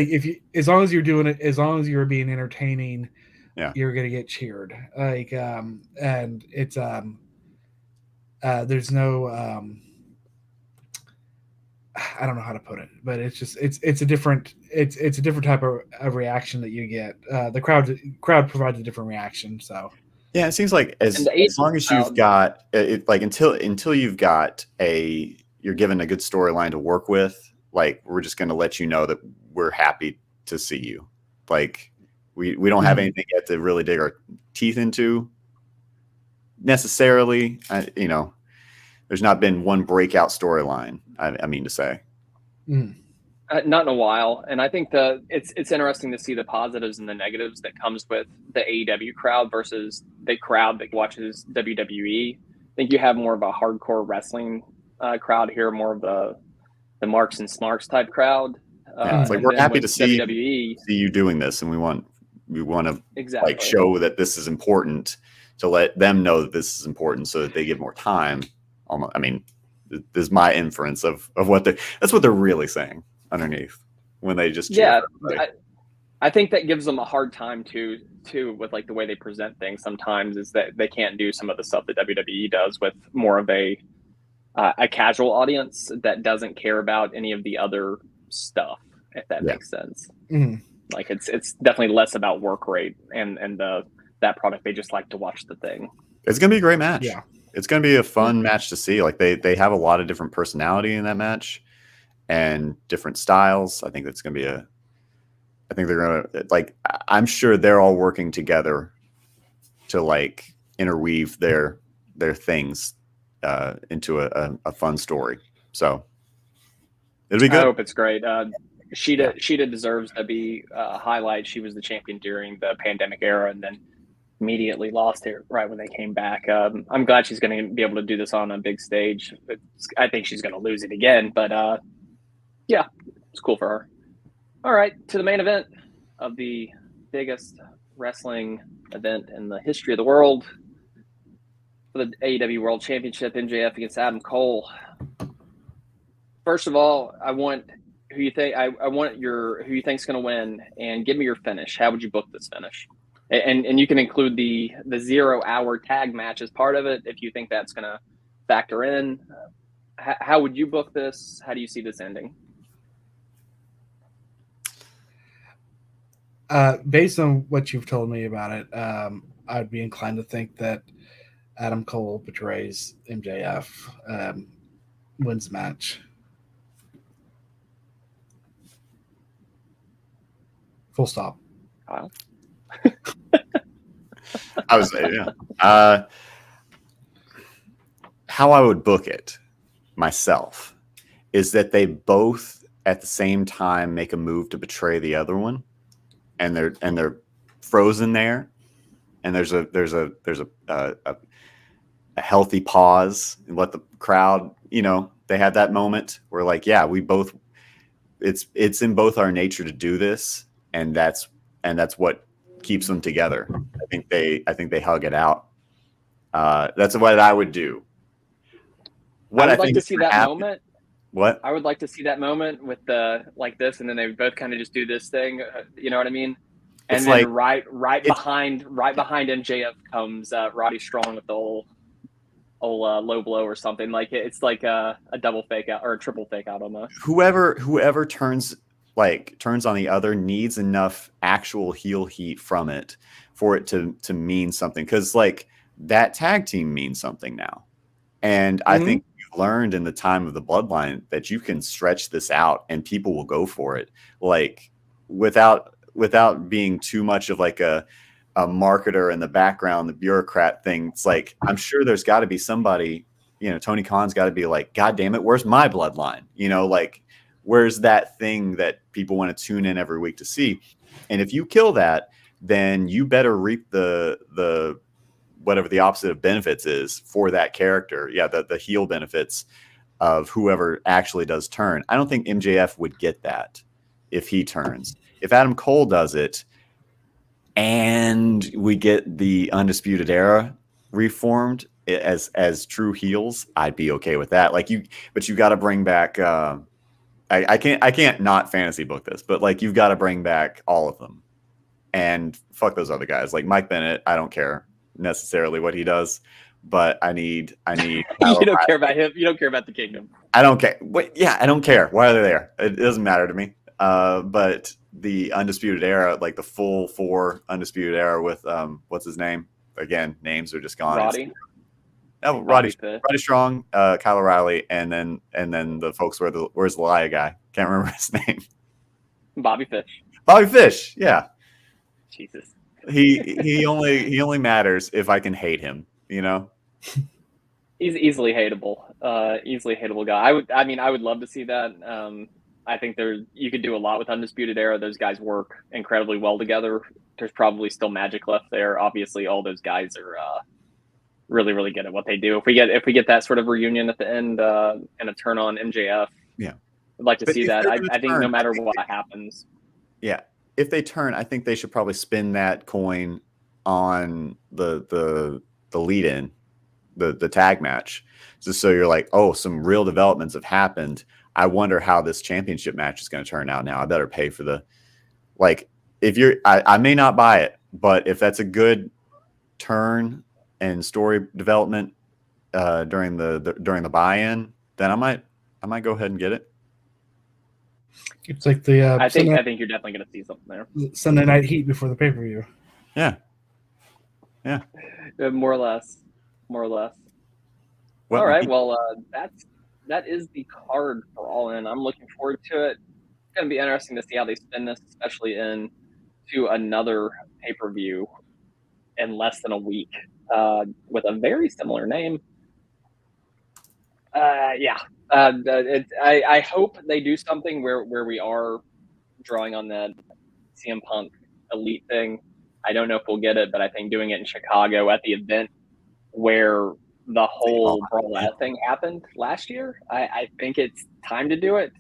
if you, as long as you're doing it, as long as you're being entertaining, you're gonna get cheered. Like and it's there's no I don't know how to put it, but it's just it's a different type of reaction that you get. The crowd provides a different reaction. So yeah, it seems like as long as you've got it, like until you've got you're given a good storyline to work with, like we're just going to let you know that we're happy to see you. Like we don't have anything yet to really dig our teeth into necessarily. You know, there's not been one breakout storyline. I mean to say, not in a while, and I think it's interesting to see the positives and the negatives that comes with the AEW crowd versus the crowd that watches WWE. I think you have more of a hardcore wrestling crowd here, more of the Marks and Smarks type crowd. It's like we're happy to see you doing this, and we want to like show that this is important to let them know that this is important, so that they give more time. I mean, this is my inference of what that's what they're really saying underneath when they just I think that gives them a hard time too with like the way they present things. Sometimes is that they can't do some of the stuff that WWE does with more of a casual audience that doesn't care about any of the other stuff, if that makes sense. Like it's definitely less about work rate and that product. They just like to watch the thing. It's gonna be a great match. Yeah. It's going to be a fun match to see. Like they have a lot of different personality in that match and different styles. I think that's going to be I think they're going to like, I'm sure they're all working together to like interweave their things into a fun story. So it'll be good. I hope it's great. Sheeta deserves to be a highlight. She was the champion during the pandemic era and then immediately lost it right when they came back. I'm glad she's going to be able to do this on a big stage. I think she's going to lose it again, but yeah, it's cool for her. All right, to the main event of the biggest wrestling event in the history of the world, for the AEW World Championship, MJF against Adam Cole. First of all, I want who you think who you think's going to win, and give me your finish. How would you book this finish? And you can include the 0-hour tag match as part of it if you think that's going to factor in. How would you book this? How do you see this ending? Based on what you've told me about it, I'd be inclined to think that Adam Cole betrays MJF, wins the match. Full stop. Kyle? I was how I would book it myself is that they both at the same time make a move to betray the other one, and they're frozen there, and there's a healthy pause and let the crowd, they have that moment where like, yeah, we both, it's in both our nature to do this, and that's what keeps them together. I think they hug it out. That's what I would do. I would like to see that moment. What? I would like to see that moment with the like this, and then they would both kind of just do this thing. You know what I mean? And It's then like- right behind MJF comes Roddy Strong with the old low blow or something. Like it's like a double fake out or a triple fake out almost. Whoever turns on the other needs enough actual heel heat from it for it to mean something, because like that tag team means something now, and I think you've learned in the time of the Bloodline that you can stretch this out and people will go for it, like without being too much of like a marketer in the background, the bureaucrat thing. It's like, I'm sure there's got to be somebody, Tony Khan's got to be like, God damn it, where's my Bloodline? Like, where's that thing that people want to tune in every week to see? And if you kill that, then you better reap the whatever the opposite of benefits is for that character. Yeah, the heel benefits of whoever actually does turn. I don't think MJF would get that if he turns. If Adam Cole does it, and we get the Undisputed Era reformed as true heels, I'd be okay with that. But you got to bring back. I can't not fantasy book this, but like you've got to bring back all of them, and fuck those other guys. Like Mike Bennett, I don't care necessarily what he does, but I need. You don't care about him. You don't care about the Kingdom. I don't care. Yeah, I don't care. Why are they there? It doesn't matter to me. But the Undisputed Era, like the full 4 Undisputed Era with what's his name? Again, names are just gone. Roddy Strong, Kyle O'Reilly, and then the folks where's the Lia guy? Can't remember his name. Bobby Fish. Bobby Fish, yeah. Jesus. He only matters if I can hate him, He's easily hateable. Easily hateable guy. I would love to see that. I think you could do a lot with Undisputed Era. Those guys work incredibly well together. There's probably still magic left there. Obviously, all those guys are really, really good at what they do. If we get that sort of reunion at the end and a turn on MJF, yeah, I'd like to see that. I think no matter what happens, yeah, if they turn, I think they should probably spin that coin on the lead-in, the tag match, just so you're like, oh, some real developments have happened. I wonder how this championship match is going to turn out now. I better pay for I may not buy it, but if that's a good turn and story development during the buy-in, then I might go ahead and get it. It's like the I think you're definitely going to see something there. Sunday Night Heat before the pay-per-view. Yeah. More or less. All right. Well, that is the card for All In. I'm looking forward to it. It's going to be interesting to see how they spin this, especially into another pay-per-view in less than a week with a very similar name. I hope they do something where we are drawing on that CM Punk Elite thing. I don't know if we'll get it, but I think doing it in Chicago at the event where the whole Brawl thing happened last year, I think it's time to do it.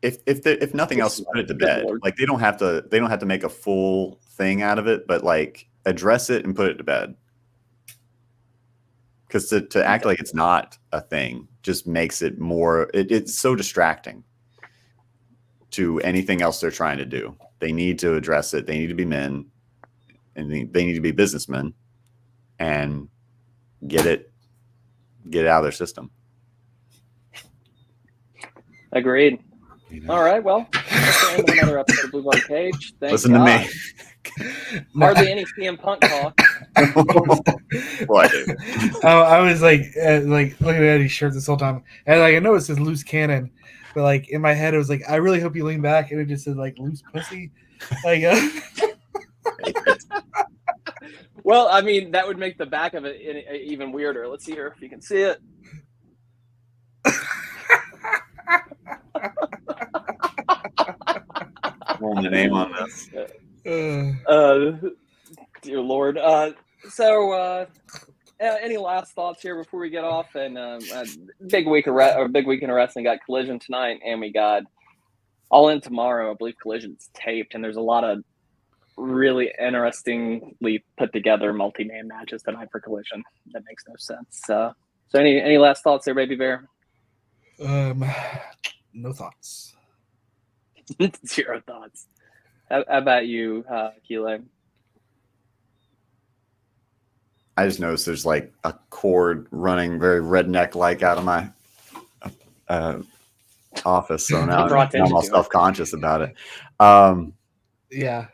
If nothing else, put it to bed. Like they don't have to make a full thing out of it, but like address it and put it to bed. Because to act like it's not a thing just makes it more. It's so distracting to anything else they're trying to do. They need to address it. They need to be men, and they need to be businessmen, and get it out of their system. Agreed. All right. Well, that's the end of another episode of Blue Bar Cage. Listen to me. Hardly any CM Punk talk. What? I was like looking at Eddie's shirt this whole time, and like I know it says loose cannon, but like in my head it was like I really hope you lean back, and it just said like loose pussy. Like, Well, I mean, that would make the back of it even weirder. Let's see here if you can see it. Pulling the name on this. Dear Lord. Any last thoughts here before we get off? And big week in wrestling. Got Collision tonight, and we got All In tomorrow. I believe Collision's taped, and there's a lot of really interestingly put together multi-man matches tonight for Collision. That makes no sense. So any last thoughts there, Baby Bear? No thoughts. Zero thoughts. How about you, Keelan? I just noticed there's like a cord running very redneck like out of my office. So now I'm all self-conscious about it. Yeah.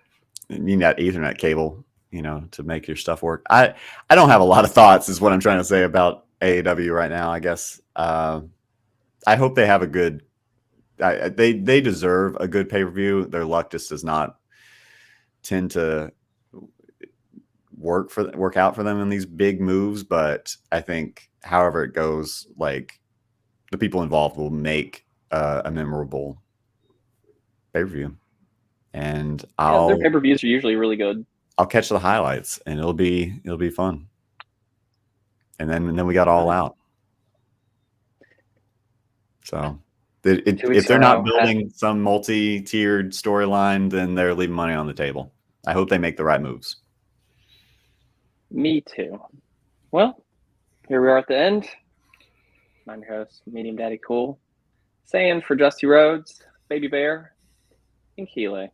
You need that Ethernet cable, to make your stuff work. I don't have a lot of thoughts is what I'm trying to say about AEW right now, I guess. I hope they have a good, they deserve a good pay-per-view. Their luck just does not tend to work out for them in these big moves, but I think however it goes, like the people involved will make a memorable pay-per-view. And their pay-per-views are usually really good. I'll catch the highlights and it'll be fun. And then we got All Out. So if they're not building some multi-tiered storyline, then they're leaving money on the table. I hope they make the right moves. Me too. Well, here we are at the end. I'm your host, Medium Daddy Cool, saying for Justy Rhodes, Baby Bear, and Keeley.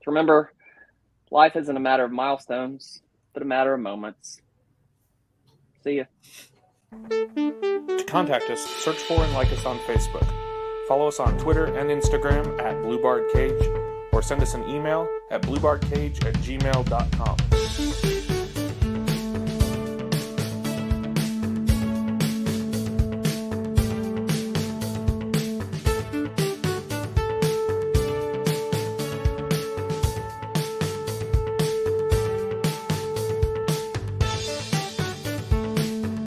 Remember, life isn't a matter of milestones, but a matter of moments. See ya. To contact us, search for and like us on Facebook. Follow us on Twitter and Instagram at BlueBardCage, or send us an email at bluebardcage@gmail.com.